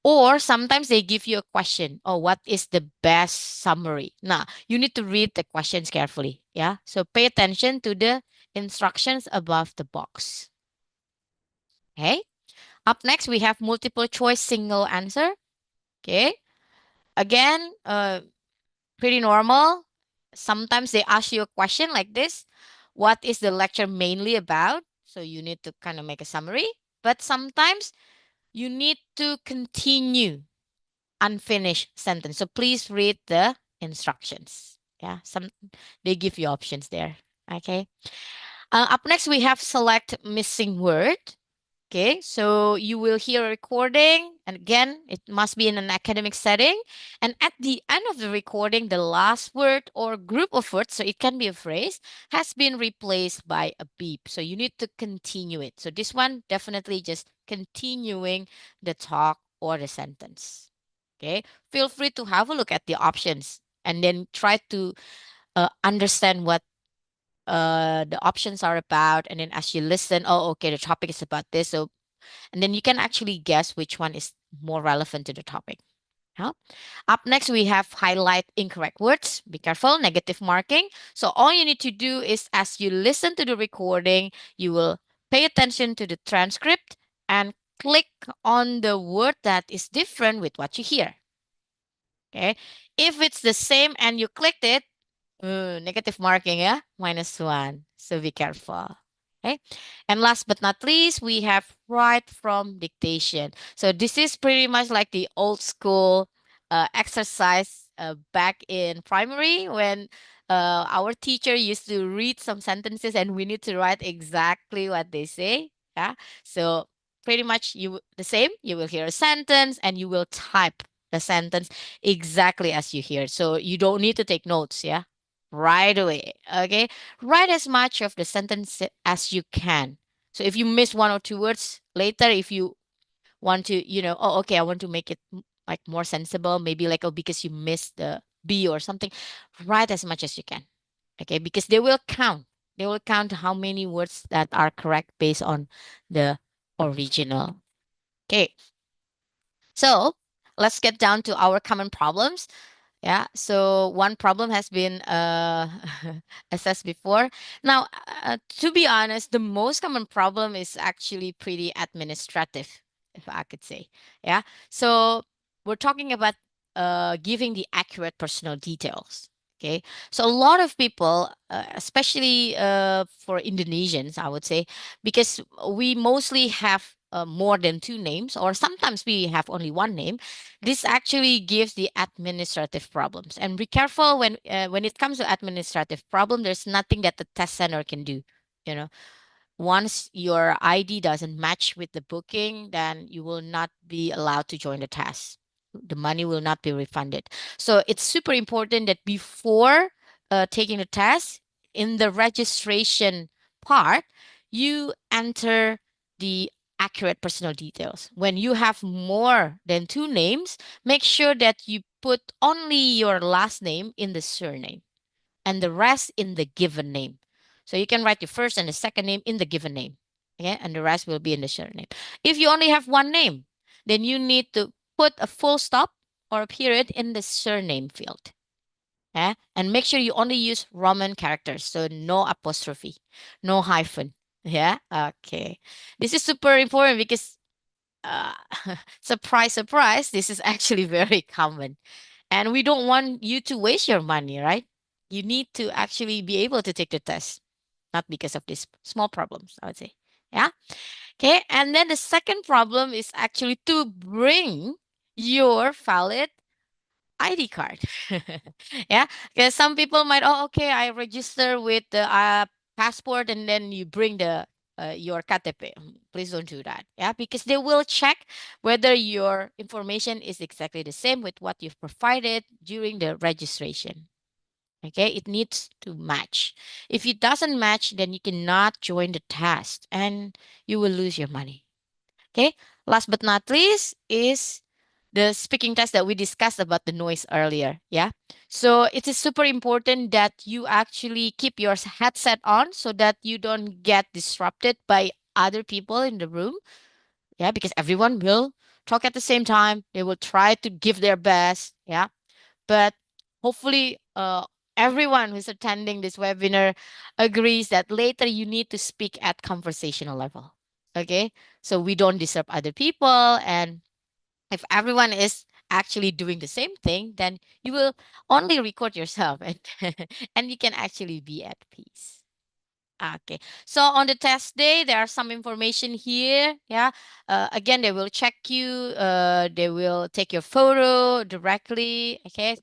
Or sometimes they give you a question. Oh, what is the best summary? Now, you need to read the questions carefully. Yeah. So pay attention to the instructions above the box. Okay. Up next, we have multiple choice single answer. Okay. Again, pretty normal. Sometimes they ask you a question like this. What is the lecture mainly about? So you need to kind of make a summary. But sometimes you need to continue unfinished sentence. So please read the instructions. Yeah, they give you options there. Okay. Up next, we have select missing word. Okay, so you will hear a recording, and again, it must be in an academic setting. And at the end of the recording, the last word or group of words, so it can be a phrase, has been replaced by a beep. So you need to continue it. So this one, definitely just continuing the talk or the sentence. Okay, feel free to have a look at the options and then try to understand what the options are about. And then as you listen, oh, okay, the topic is about this. So and then you can actually guess which one is more relevant to the topic. Yeah. Up next, we have highlight incorrect words. Be careful, negative marking. So all you need to do is as you listen to the recording, you will pay attention to the transcript and click on the word that is different with what you hear. Okay. If it's the same and you clicked it, negative marking, yeah, -1. So be careful. Okay. And last but not least, we have write from dictation. So this is pretty much like the old school exercise back in primary when our teacher used to read some sentences and we need to write exactly what they say. Yeah. So pretty much the same. You will hear a sentence and you will type the sentence exactly as you hear. So you don't need to take notes. Yeah, right away. Okay. Write as much of the sentence as you can. So if you miss one or two words later, if you want to, oh, okay, I want to make it like more sensible, maybe like, oh, because you missed the B or something, write as much as you can. Okay. Because they will count. They will count how many words that are correct based on the original. Okay. So let's get down to our common problems. Yeah, so one problem has been assessed before. Now, to be honest, the most common problem is actually pretty administrative, if I could say. Yeah, so we're talking about giving the accurate personal details. Okay, so a lot of people, especially for Indonesians, I would say, because we mostly have more than two names, or sometimes we have only one name. This actually gives the administrative problems. And be careful when it comes to administrative problem, there's nothing that the test center can do. You know, once your ID doesn't match with the booking, then you will not be allowed to join the test. The money will not be refunded. So it's super important that before taking the test, in the registration part, you enter the accurate personal details. When you have more than two names, make sure that you put only your last name in the surname and the rest in the given name. So you can write your first and the second name in the given name. Okay, and the rest will be in the surname. If you only have one name, then you need to put a full stop or a period in the surname field. Yeah? And make sure you only use Roman characters. So no apostrophe, no hyphen. Yeah. Okay. This is super important because uh, surprise, surprise, this is actually very common. And we don't want you to waste your money, right? You need to actually be able to take the test, not because of these small problems, I would say. Yeah. Okay. And then the second problem is actually to bring your valid ID card. Yeah. Because some people might, oh, okay, I register with the passport and then you bring the your KTP. Please don't do that. Yeah. Because they will check whether your information is exactly the same with what you've provided during the registration. Okay. It needs to match. If it doesn't match, then you cannot join the test and you will lose your money. Okay. Last but not least is the speaking test that we discussed about the noise earlier. Yeah. So it is super important that you actually keep your headset on so that you don't get disrupted by other people in the room. Yeah. Because everyone will talk at the same time. They will try to give their best. Yeah. But hopefully, everyone who's attending this webinar agrees that later you need to speak at conversational level. Okay. So we don't disturb other people. And if everyone is actually doing the same thing, then you will only record yourself and, and you can actually be at peace. Okay, so on the test day, there are some information here. Yeah, again, they will check you. They will take your photo directly. Okay,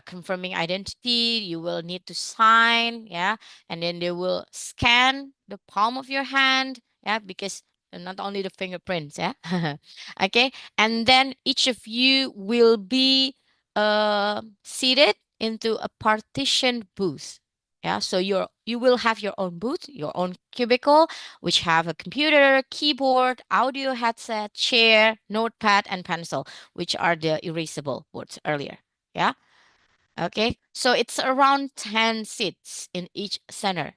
confirming identity. You will need to sign. Yeah, and then they will scan the palm of your hand. Yeah, because not only the fingerprints. Yeah, okay, and then each of you will be seated into a partition booth. Yeah, so you will have your own booth, your own cubicle, which have a computer, keyboard, audio headset, chair, notepad, and pencil, which are the erasable boards earlier. Yeah. Okay. So it's around 10 seats in each center.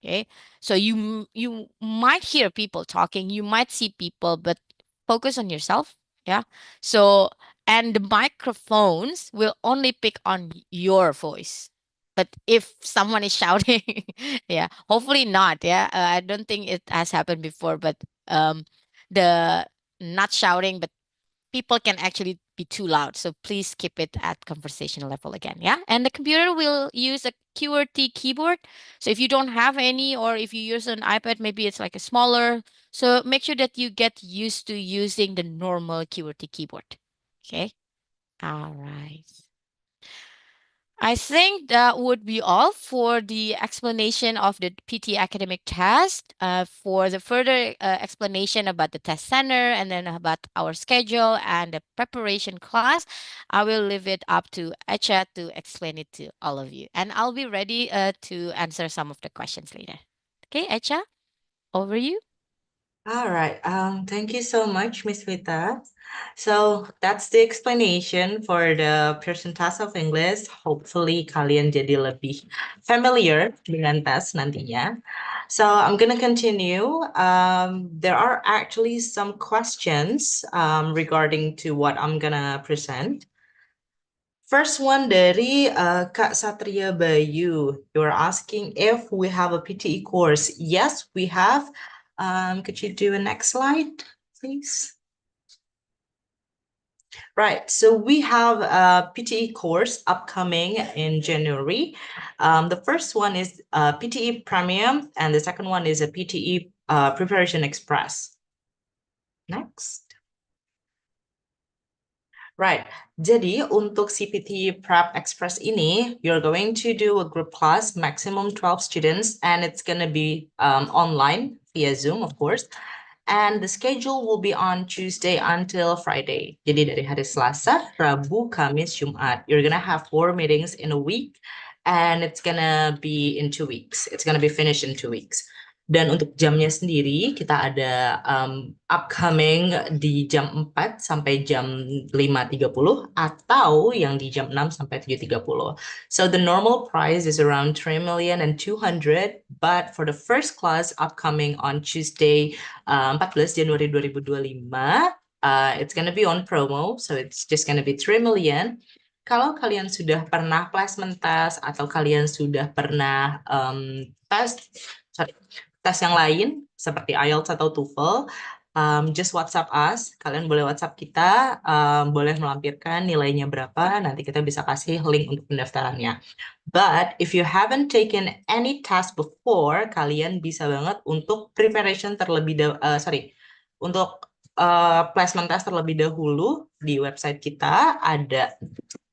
Okay. So you might hear people talking, you might see people, but focus on yourself. Yeah. So and the microphones will only pick on your voice. But if someone is shouting, yeah, hopefully not. Yeah. I don't think it has happened before, but the not shouting, but people can actually be too loud. So please keep it at conversational level again. Yeah. And the computer will use a QWERTY keyboard. So if you don't have any, or if you use an iPad, maybe it's like a smaller. So make sure that you get used to using the normal QWERTY keyboard. Okay. All right. I think that would be all for the explanation of the PT academic test. For the further explanation about the test center and then about our schedule and the preparation class, I will leave it up to Echa to explain it to all of you. And I'll be ready to answer some of the questions later. Okay, Echa, over you. All right. Thank you so much, Miss Vita. So that's the explanation for the percentage of English. Hopefully kalian jadi lebih familiar dengan tes nantinya. So I'm gonna continue. There are actually some questions regarding to what I'm gonna present. First one dari Kak Satria Bayu. You're asking if we have a PTE course. Yes, we have. Could you do a next slide, please? Right, so we have a PTE course upcoming in January. The first one is PTE Premium, and the second one is a PTE Preparation Express. Next. Right. Jadi untuk CPT Prep Express ini, you're going to do a group class, maximum 12 students, and it's going to be online via Zoom, of course. And the schedule will be on Tuesday until Friday. Jadi dari hari Selasa, Rabu, Kamis, Jumat. You're going to have 4 meetings in a week, and it's going to be in 2 weeks. It's going to be finished in 2 weeks. Dan untuk jamnya sendiri, kita ada upcoming di jam 4 sampai jam 5.30 atau yang di jam 6 sampai 7.30. So the normal price is around 3.200.000, but for the first class upcoming on Tuesday, 14 Januari 2025, it's gonna be on promo, so it's just gonna be 3 million. Kalau kalian sudah pernah placement test atau kalian sudah pernah tes yang lain seperti IELTS atau TOEFL, just WhatsApp us. Kalian boleh WhatsApp kita, boleh melampirkan nilainya berapa, nanti kita bisa kasih link untuk pendaftarannya. But if you haven't taken any test before, kalian bisa banget untuk preparation untuk placement test terlebih dahulu di website kita, ada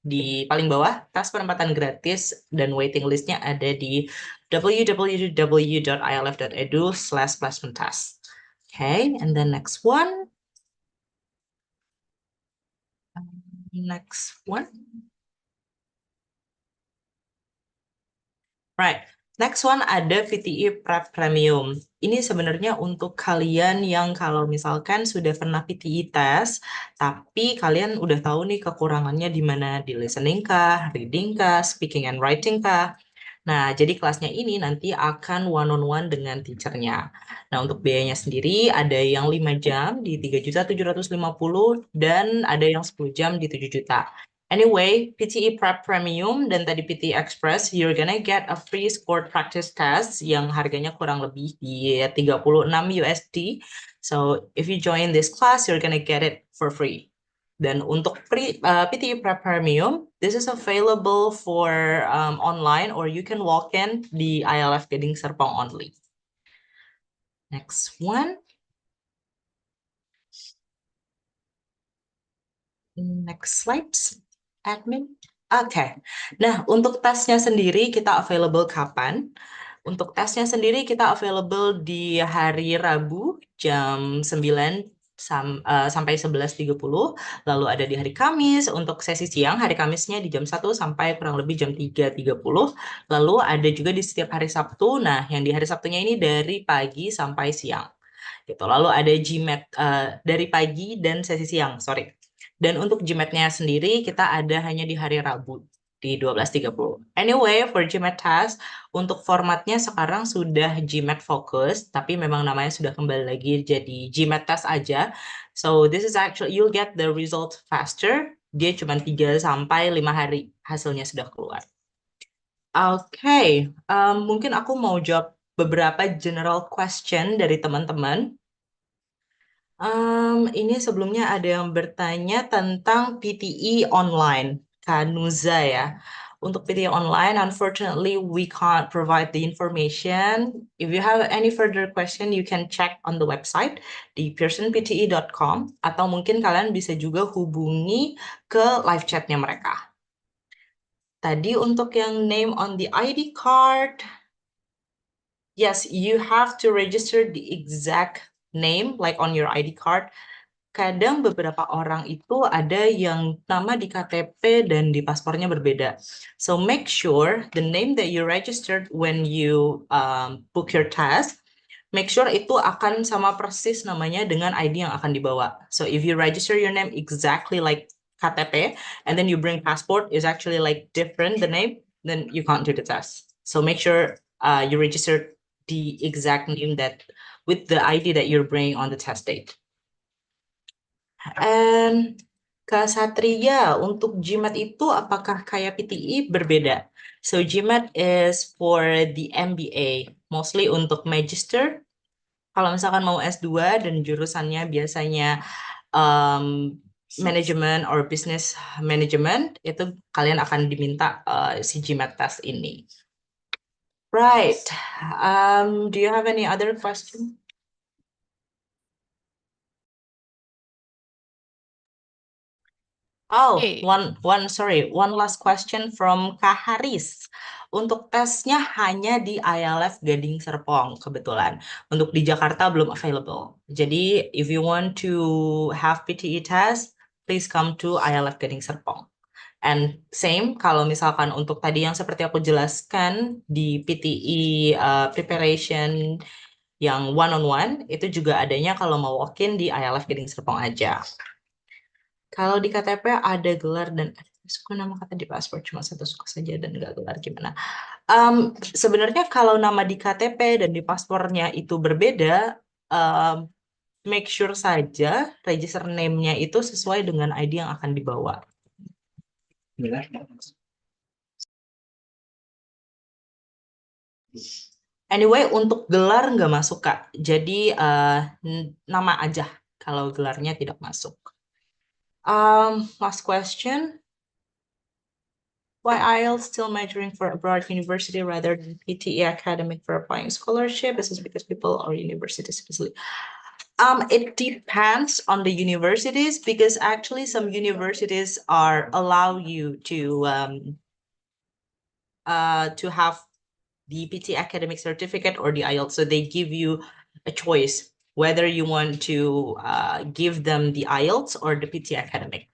di paling bawah, tes penempatan gratis dan waiting listnya ada di www.ialf.edu/placement test. Okay, and then next one. Next one. Right. Next one ada PTE Prep Premium. Ini sebenarnya untuk kalian yang kalau misalkan sudah pernah PTE test, tapi kalian udah tahu nih kekurangannya di mana, di listening kah, reading kah, speaking and writing kah. Nah, jadi kelasnya ini nanti akan one-on-one dengan teachernya. Nah, untuk biayanya sendiri ada yang 5 jam di 3.750.000 dan ada yang 10 jam di 7 juta. Anyway, PTE Prep Premium dan tadi PTE Express, you're gonna get a free scored practice test yang harganya kurang lebih di 36 USD. So, if you join this class, you're gonna get it for free. Dan untuk PTE Prep Premium, this is available for online or you can walk in di IALF Gading Serpong only. Next one. Next slides, admin. Oke. Nah, untuk tesnya sendiri kita available kapan? Untuk tesnya sendiri kita available di hari Rabu jam 9 sampai 11.30. Lalu ada di hari Kamis untuk sesi siang, hari Kamisnya di jam 1 sampai kurang lebih jam 3.30. Lalu ada juga di setiap hari Sabtu. Nah, yang di hari Sabtunya ini dari pagi sampai siang. Gitu. Lalu ada GMAT dari pagi dan sesi siang, sorry. Dan untuk GMAT-nya sendiri kita ada hanya di hari Rabu di 12.30. Anyway, for GMAT test, untuk formatnya sekarang sudah GMAT Focus, tapi memang namanya sudah kembali lagi jadi GMAT test aja. So this is actually, you'll get the result faster. Dia cuma 3 sampai 5 hari hasilnya sudah keluar. Oke, mungkin aku mau jawab beberapa general question dari teman-teman. Ini sebelumnya ada yang bertanya tentang PTE online, Kanuza ya. Untuk PTE online, unfortunately, we can't provide the information. If you have any further question, you can check on the website di pearsonpte.com atau mungkin kalian bisa juga hubungi ke live chatnya mereka. Tadi untuk yang name on the ID card, yes, you have to register the exact name like on your ID card. Kadang beberapa orang itu ada yang nama di KTP dan di paspornya berbeda. So make sure the name that you registered when you book your test, make sure itu akan sama persis namanya dengan ID yang akan dibawa. So if you register your name exactly like KTP and then you bring passport is actually like different the name, then you can't do the test. So make sure you register the exact name that with the ID that you're bringing on the test date. And Kak Satria, untuk GMAT itu apakah kayak PTE berbeda? So GMAT is for the MBA, mostly untuk magister. Kalau misalkan mau S2 dan jurusannya biasanya management or business management, itu kalian akan diminta si GMAT test ini. Right. Do you have any other question? Oh, Okay. one last question from Kak Haris. Untuk tesnya hanya di IALF Gading Serpong kebetulan. Untuk di Jakarta belum available. Jadi if you want to have PTE test, please come to IALF Gading Serpong. And same kalau misalkan untuk tadi yang seperti aku jelaskan di PTE preparation yang one-on-one, itu juga adanya kalau mau walk-in di IALF Gading Serpong aja. Kalau di KTP ada gelar dan suka nama kata di paspor cuma satu suka saja dan nggak gelar gimana? Sebenarnya kalau nama di KTP dan di paspornya itu berbeda, make sure saja register name-nya itu sesuai dengan ID yang akan dibawa. Anyway, untuk gelar nggak masuk, Kak. Jadi nama aja kalau gelarnya tidak masuk. Last question. Why IELTS still measuring for abroad university rather than PTE Academic for applying scholarship? This is because people or universities especially. It depends on the universities because actually some universities allow you to have the PTE academic certificate or the IELTS. So they give you a choice whether you want to give them the IELTS or the PTE academic.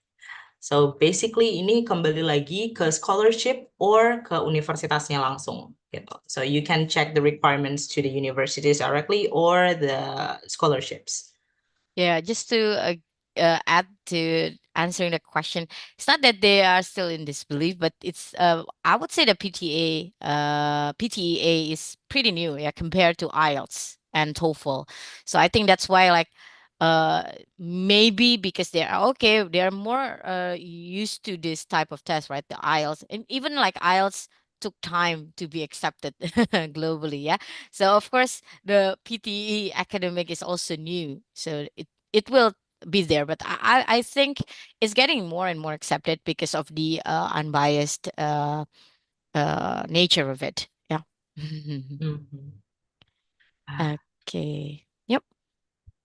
So basically ini kembali lagi ke scholarship or ke universitasnya langsung gitu. So you can check the requirements to the universities directly or the scholarships. Yeah, just to add to answering the question, it's not that they are still in disbelief, but it's I would say the PTEA is pretty new, yeah, compared to IELTS. and TOEFL. So I think that's why like maybe because they're more used to this type of test, right? The IELTS, and even like IELTS took time to be accepted globally. Yeah. So of course the PTE academic is also new. So it will be there, but I think it's getting more and more accepted because of the unbiased nature of it. Yeah. Mhm. Okay. Yep.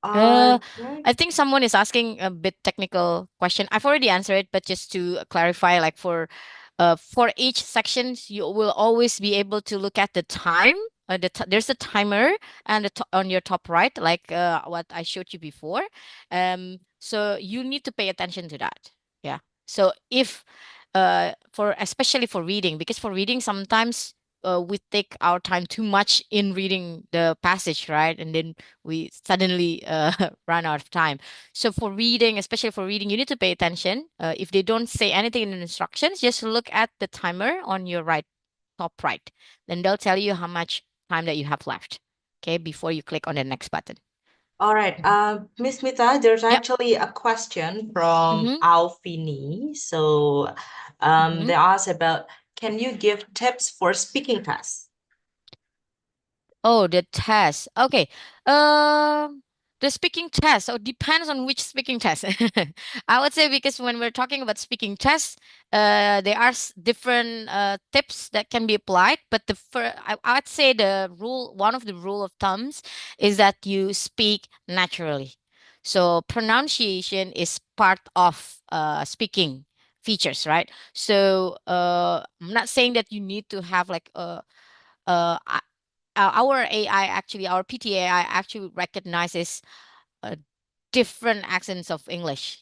All right. I think someone is asking a bit technical question. I've already answered it, but just to clarify, like for each sections, you will always be able to look at the time. There's a timer and on your top right, like what I showed you before. So you need to pay attention to that. Yeah. So if for especially for reading, because for reading sometimes we take our time too much in reading the passage, right? And then we suddenly run out of time. So for reading, especially for reading, you need to pay attention. If they don't say anything in the instructions, just look at the timer on your right, top right. Then they'll tell you how much time that you have left. Okay, before you click on the next button. All right. Miss Mita, there's Yep. actually a question from Mm-hmm. Alfini. So Mm-hmm. they ask about, can you give tips for speaking tests? Oh, the test. Okay. The speaking test. So depends on which speaking test. I would say because when we're talking about speaking tests, there are different tips that can be applied. But I would say one of the rule of thumbs is that you speak naturally. So pronunciation is part of speaking features, right? So I'm not saying that you need to have like uh, our AI actually, our PTAI actually recognizes uh, different accents of English.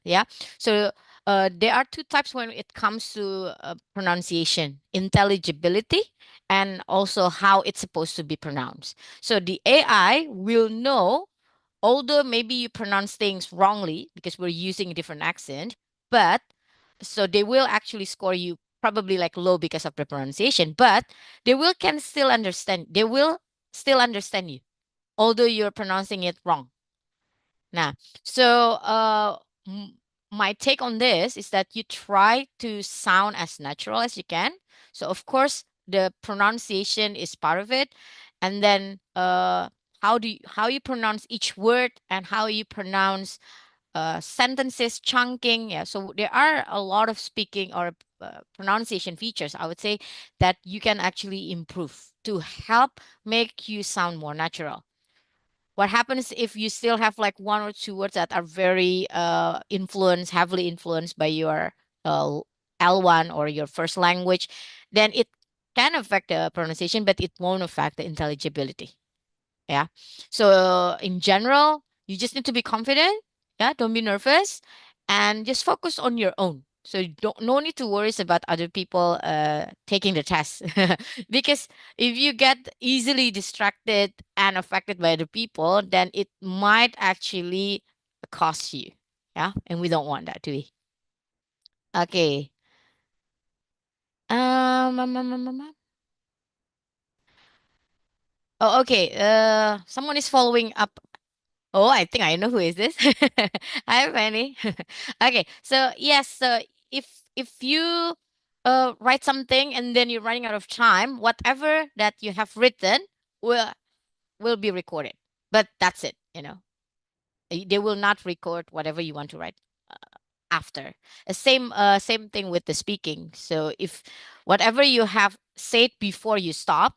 Yeah. So there are two types when it comes to pronunciation: intelligibility and also how it's supposed to be pronounced. So the AI will know, although maybe you pronounce things wrongly because we're using a different accent, but so they will actually score you probably like low because of the pronunciation, but they will still understand you, although you're pronouncing it wrong. Now, so m- my take on this is that you try to sound as natural as you can. So of course the pronunciation is part of it, and then how you pronounce each word and how you pronounce sentences, chunking. Yeah, so there are a lot of speaking or pronunciation features, I would say, that you can actually improve to help make you sound more natural. What happens if you still have like one or two words that are very heavily influenced by your uh, L1 or your first language, then it can affect the pronunciation, but it won't affect the intelligibility. Yeah. So in general, you just need to be confident. Yeah. Don't be nervous and just focus on your own. So you don't no need to worry about other people taking the test. Because if you get easily distracted and affected by other people, then it might actually cost you. Yeah. And we don't want that, do we? Okay. Um, um, um, um, um, um. Oh, okay. Someone is following up. Oh, I think I know who is this. Hi, Fanny. Okay, so yes, so if you write something and then you're running out of time, whatever that you have written will be recorded. But that's it, you know. They will not record whatever you want to write after. Same thing with the speaking. So if whatever you have said before you stop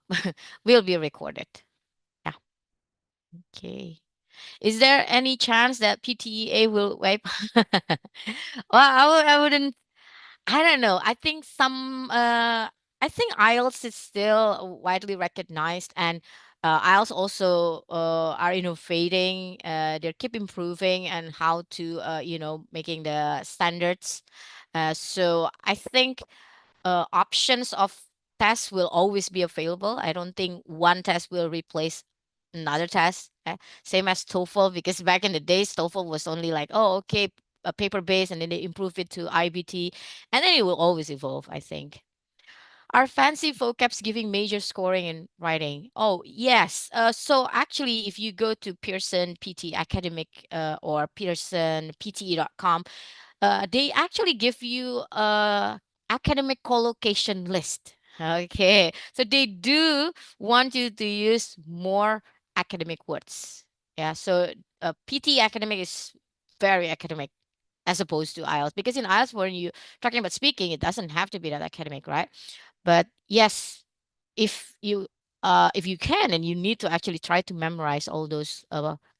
will be recorded. Yeah. Okay. Is there any chance that PTEA will wipe? Well, I wouldn't. I don't know. I think IELTS is still widely recognized, and IELTS also are innovating. They keep improving and how to making the standards. So I think options of tests will always be available. I don't think one test will replace another test. Same as TOEFL, because back in the days, TOEFL was only like, oh, okay, a paper based, and then they improved it to IBT, and then it will always evolve, I think. are fancy vocabs giving major scoring in writing? Oh, yes. So actually, if you go to Pearson PT Academic or pearsonpte.com, they actually give you a academic collocation list. Okay, so they do want you to use more academic words. Yeah, so PT academic is very academic as opposed to IELTS, because in IELTS, when you're talking about speaking, it doesn't have to be that academic, right? But yes, if you can, and you need to actually try to memorize all those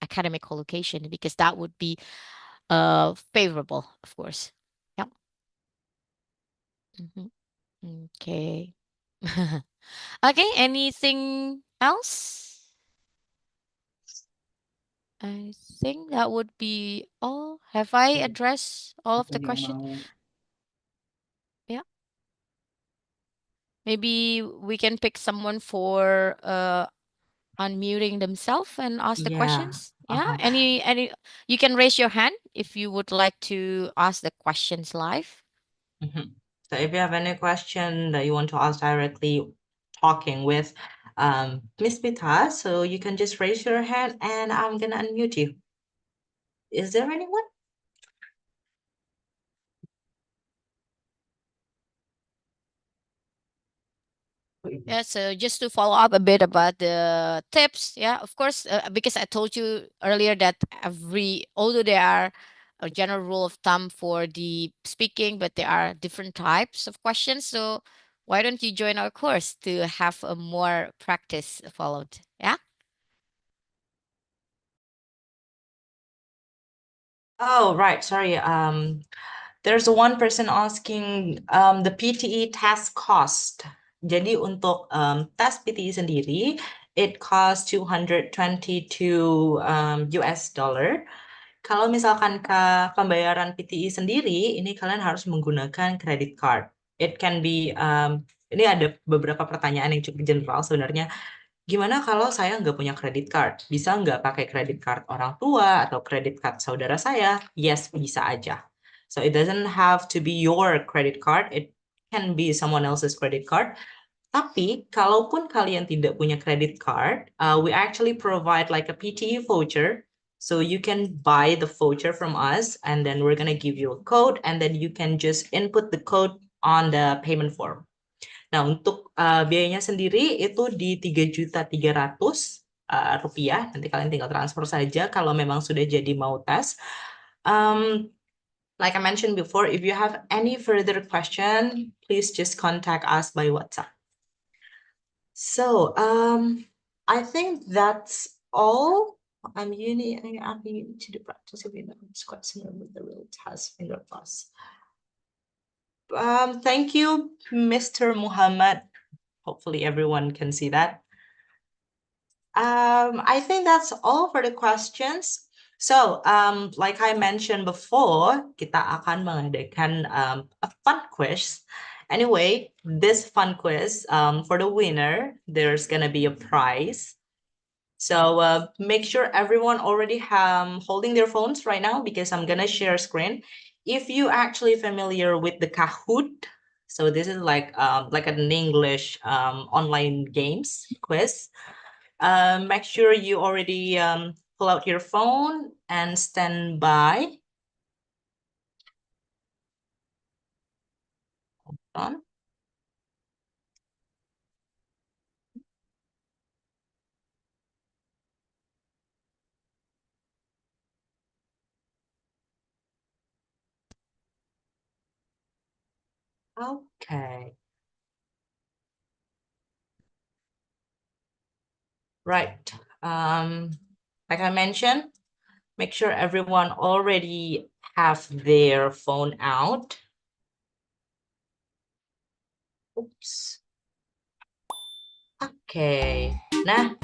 academic collocation, because that would be favorable, of course. Yeah. Mhm. Okay. Okay, anything else? I think that would be all. Have I addressed all of the questions? Yeah. Maybe we can pick someone for unmuting themselves and ask the Yeah. questions. Yeah. Any you can raise your hand if you would like to ask the questions live. Mhm. So if you have any question that you want to ask directly, talking with Miss Pita, so you can just raise your hand and I'm gonna unmute you. Is there anyone? Yeah, so just to follow up a bit about the tips, yeah, of course, because I told you earlier that although there are a general rule of thumb for the speaking, but there are different types of questions. So why don't you join our course to have a more practice followed? Yeah. Oh, right. Sorry. There's one person asking the PTE test cost. Jadi untuk tes PTE sendiri, it costs 222 US dollar. Kalau misalkan ke pembayaran PTE sendiri, ini kalian harus menggunakan credit card. It can be, ini ada beberapa pertanyaan yang cukup general sebenarnya. Gimana kalau saya nggak punya credit card? Bisa nggak pakai credit card orang tua atau credit card saudara saya? Yes, bisa aja. So it doesn't have to be your credit card. It can be someone else's credit card. Tapi kalaupun kalian tidak punya credit card, we actually provide like a PTE voucher. So you can buy the voucher from us, and then we're gonna give you a code, and then you can just input the code on the payment form. Nah, untuk biayanya sendiri itu di 3.300.000 rupiah. Nanti kalian tinggal transfer saja kalau memang sudah jadi mau tes. Like I mentioned before, if you have any further question, please just contact us by WhatsApp. So, I think that's all. I'm asking to the practice of it's quite similar with the real test finger plus. Thank you, Mr. Muhammad. Hopefully everyone can see that. I think that's all for the questions. So, like I mentioned before, kita akan mengadakan a fun quiz. Anyway, this fun quiz, for the winner, there's gonna be a prize. So make sure everyone already holding their phones right now, because I'm gonna share screen. If you actually familiar with the Kahoot, so this is like an English online games quiz. Make sure you already pull out your phone and stand by. Hold on. Okay. Right. Like I mentioned, make sure everyone already have their phone out. Oops. Okay. Nah,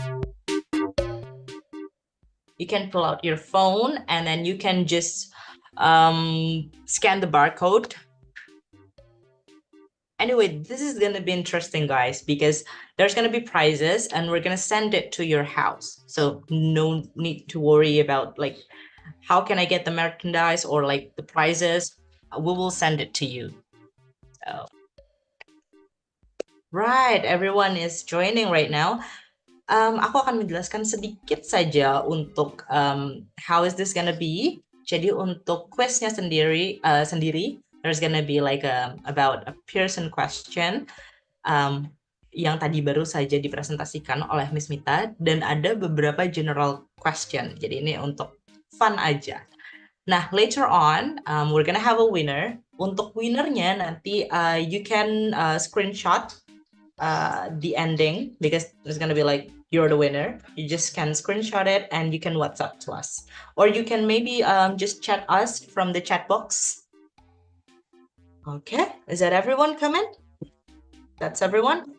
you can pull out your phone and then you can just scan the barcode. Anyway, this is going to be interesting, guys, because there's going to be prizes and we're going to send it to your house. So no need to worry about like, how can I get the merchandise or like the prizes? We will send it to you. So Right, everyone is joining right now. Aku akan menjelaskan sedikit saja untuk how is this gonna be. Jadi untuk quiznya sendiri, there's gonna be like about a Pearson question yang tadi baru saja dipresentasikan oleh Miss Mita, dan ada beberapa general question. Jadi ini untuk fun aja. Nah, later on, we're gonna have a winner. Untuk winnernya nanti you can screenshot the ending, because there's gonna be like, you're the winner. You just can screenshot it and you can WhatsApp to us. Or you can maybe just chat us from the chat box. Okay, is that everyone coming? That's everyone?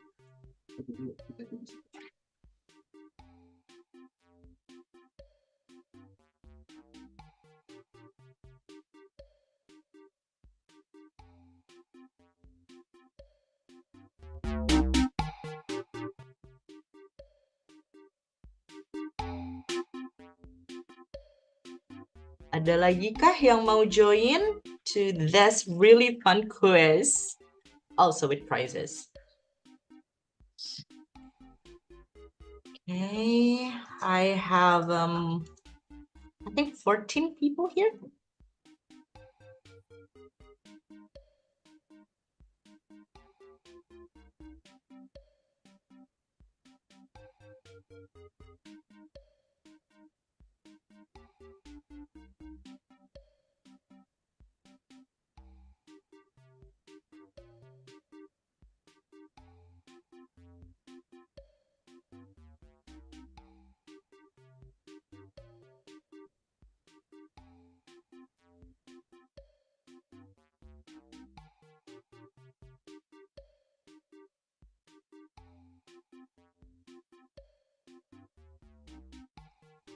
Ada lagi kah yang mau join to this really fun quiz, also with prizes? Okay, I have I think 14 people here.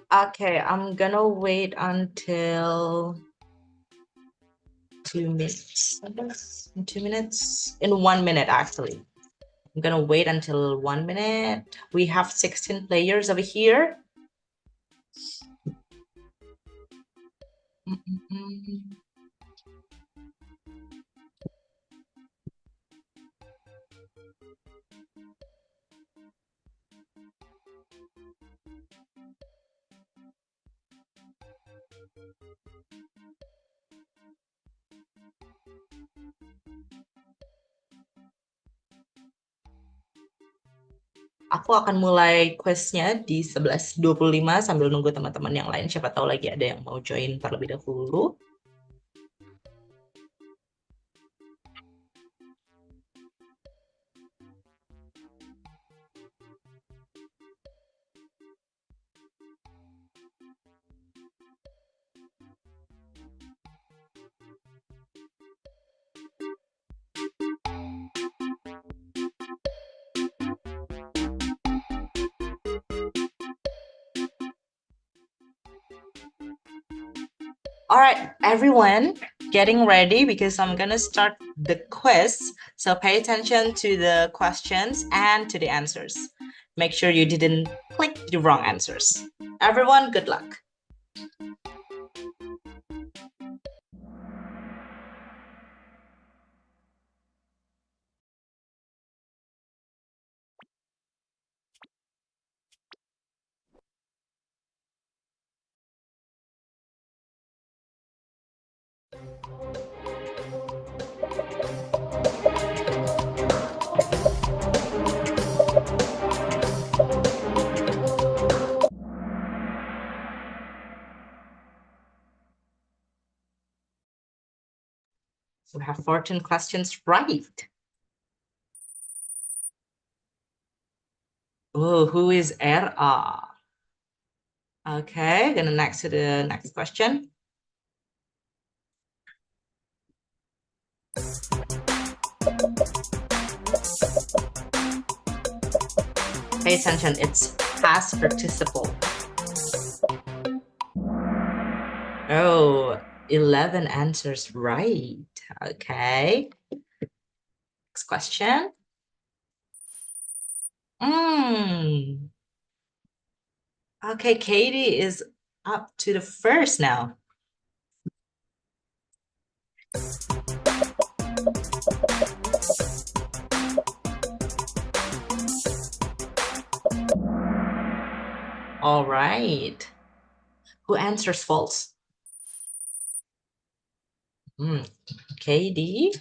Okay, I'm gonna wait until 2 minutes. In 2 minutes? In 1 minute, actually. I'm gonna wait until 1 minute. We have 16 players over here. Aku akan mulai quiznya di 11.25 sambil nunggu teman-teman yang lain. Siapa tahu lagi ada yang mau join terlebih dahulu. All right, everyone, getting ready because I'm gonna start the quiz. So pay attention to the questions and to the answers. Make sure you didn't click the wrong answers. Everyone, good luck. We have 14 questions right. Oh, who is RA? Okay, gonna next to the next question. Pay attention, it's past participle. Oh, 11 answers right. Okay. Next question. Okay, Katie is up to the first now. All right. Who answers false? Okay, D.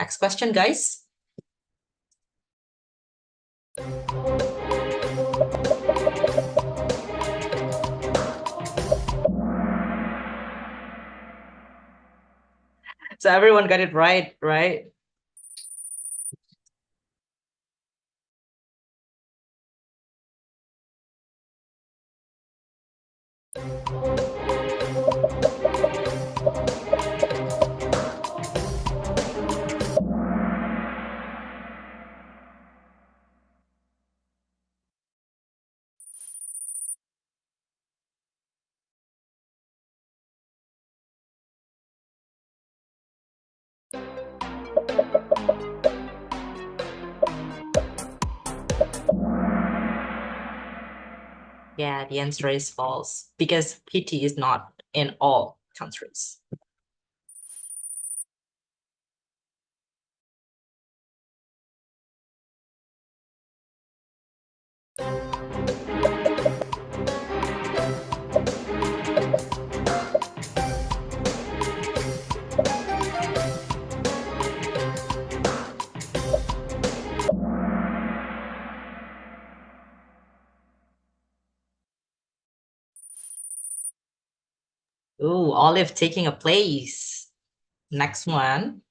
Next question, guys. So everyone got it right, right? Yeah, the answer is false because PT is not in all countries. Ooh, Olive taking a place. Next one.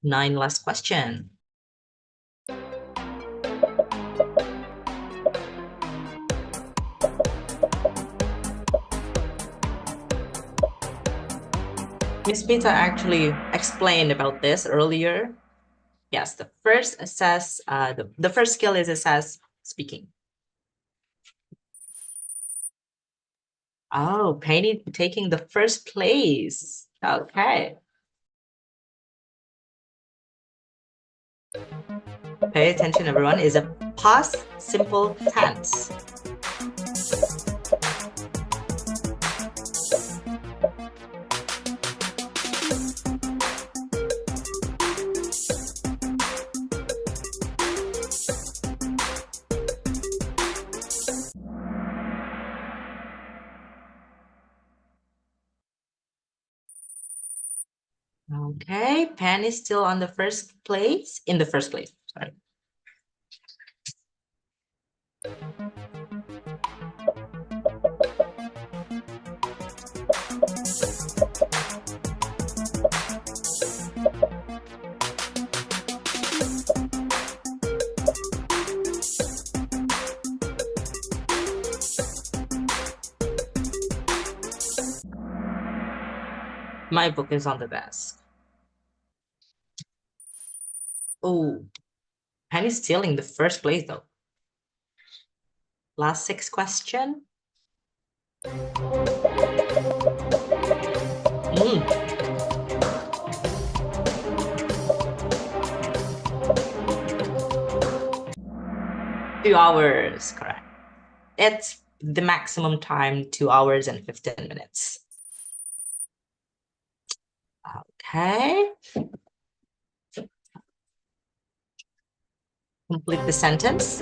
Nine last question. Miss Pizza actually explained about this earlier. Yes, the first skill is assess speaking. Oh, Penny taking the first place. Okay. Pay attention, everyone, is a past simple tense. Okay, Pen is still on the first place, sorry. My book is on the desk. Oh, Pen is still in the first place though. Last 6 question. Mm. 2 hours, correct. It's the maximum time, 2 hours and 15 minutes. Okay. Complete the sentence.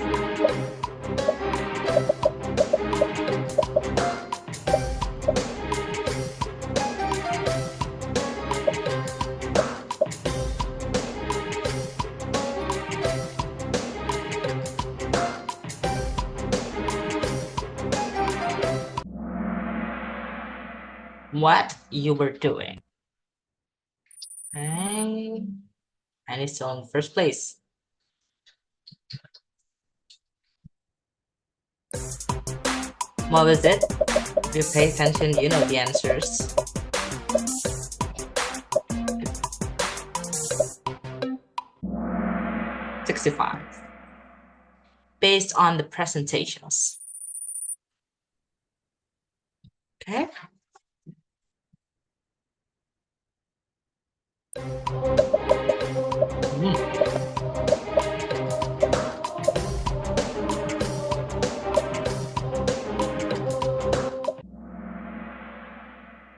what you were doing. Okay. And it's still in first place. What was it? If you pay attention, you know the answers. $65. Based on the presentations. Okay.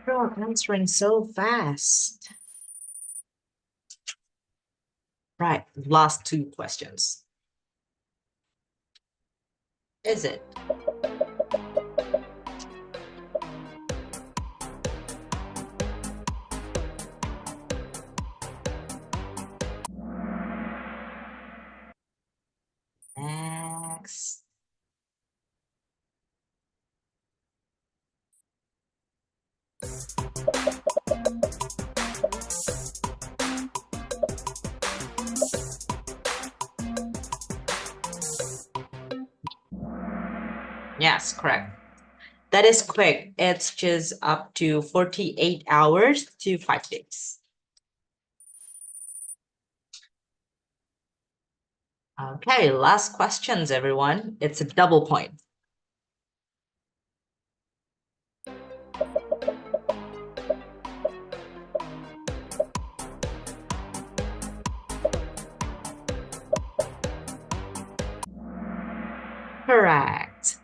Bro, I'm answering so fast. Right, last 2 questions. Is it? Next. Yes, correct. That is quick. It's just up to 48 hours to 5 days. Okay, last questions, everyone. It's a double point. Correct.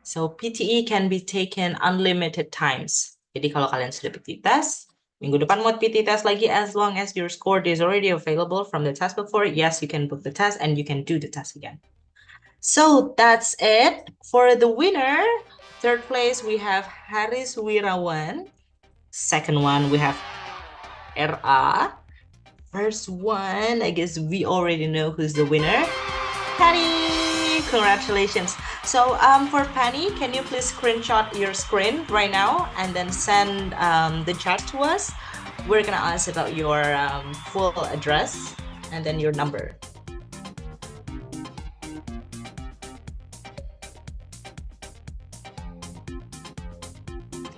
So PTE can be taken unlimited times. Jadi kalau kalian sudah PT test, minggu depan mau PT test lagi, as long as your score is already available from the test before, yes, you can book the test and you can do the test again. So that's it for the winner. Third place, we have Haris Wirawan. Second one, we have RA. First one, I guess we already know who's the winner. Penny, congratulations. So for Penny, can you please screenshot your screen right now and then send the chat to us? We're gonna ask about your full address and then your number.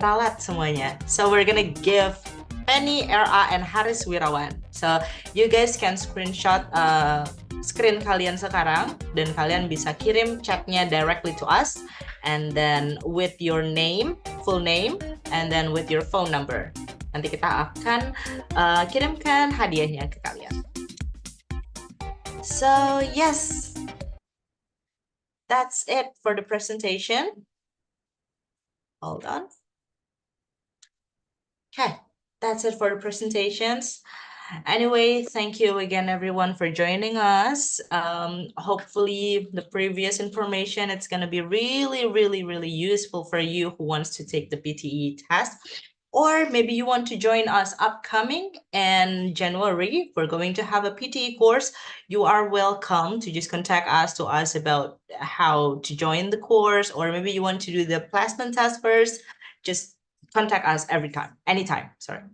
Ralat semuanya. So we're gonna give Penny, RA, and Haris Wirawan. So you guys can screenshot screen kalian sekarang dan kalian bisa kirim chatnya directly to us and then with your name, full name, and then with your phone number. Nanti kita akan kirimkan hadiahnya ke kalian. So yes, that's it for the presentation. Hold on. Okay, that's it for the presentations. Anyway, thank you again, everyone, for joining us. Hopefully, the previous information, it's going to be really, really, really useful for you who wants to take the PTE test. Or maybe you want to join us upcoming in January. We're going to have a PTE course. You are welcome to just contact us to ask about how to join the course. Or maybe you want to do the placement test first. Just contact us anytime, sorry.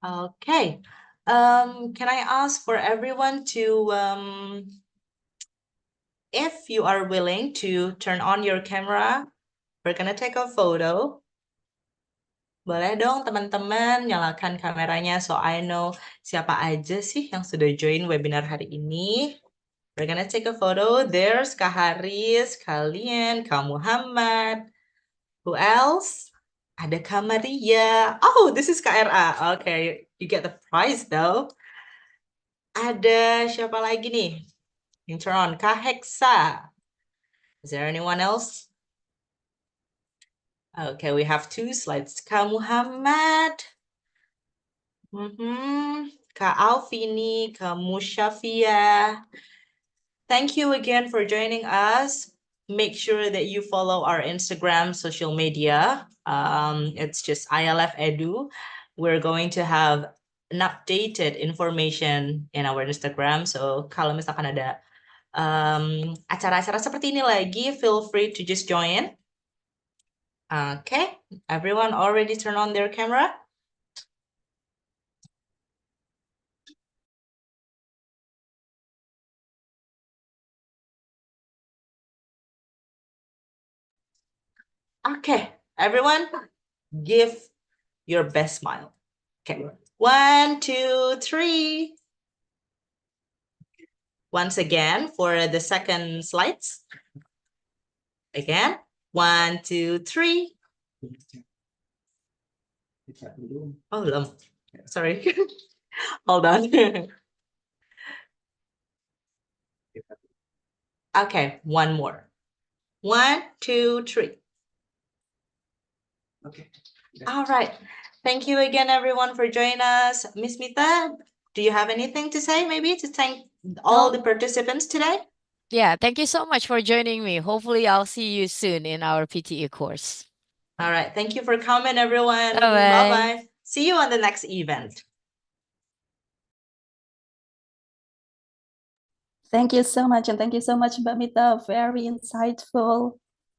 Okay, can I ask for everyone to, if you are willing to turn on your camera, we're gonna take a photo. Boleh dong teman-teman nyalakan kameranya so I know siapa aja sih yang sudah join webinar hari ini. We're gonna take a photo. There's Kak Haris, kalian, Kak Muhammad. Who else? Ada Kak Maria. Oh, this is Kak RA. Okay, you get the prize though. Ada siapa lagi nih? Yang turn on, Kak Hexa. Is there anyone else? Okay, we have 2 slides. Kak Muhammad. Kak Alvini, Kak Mushafia. Thank you again for joining us. Make sure that you follow our Instagram social media. It's just IALF Edu. We're going to have an updated information in our Instagram. So kalau misalkan ada acara-acara seperti ini lagi, feel free to just join. Okay, everyone already turn on their camera? Okay, everyone, give your best smile. Okay, 1, 2, 3. Once again, for the second slides. Again, 1, 2, 3. Oh, belum. Sorry. Hold on. Okay, one more. 1, 2, 3. Okay. All right. Thank you again, everyone, for joining us. Miss Mita, do you have anything to say, maybe, to thank all the participants today? Yeah, thank you so much for joining me. Hopefully, I'll see you soon in our PTE course. All right. Thank you for coming, everyone. Bye-bye. Bye-bye. See you on the next event. Thank you so much. And thank you so much, Mbak Mita. Very insightful.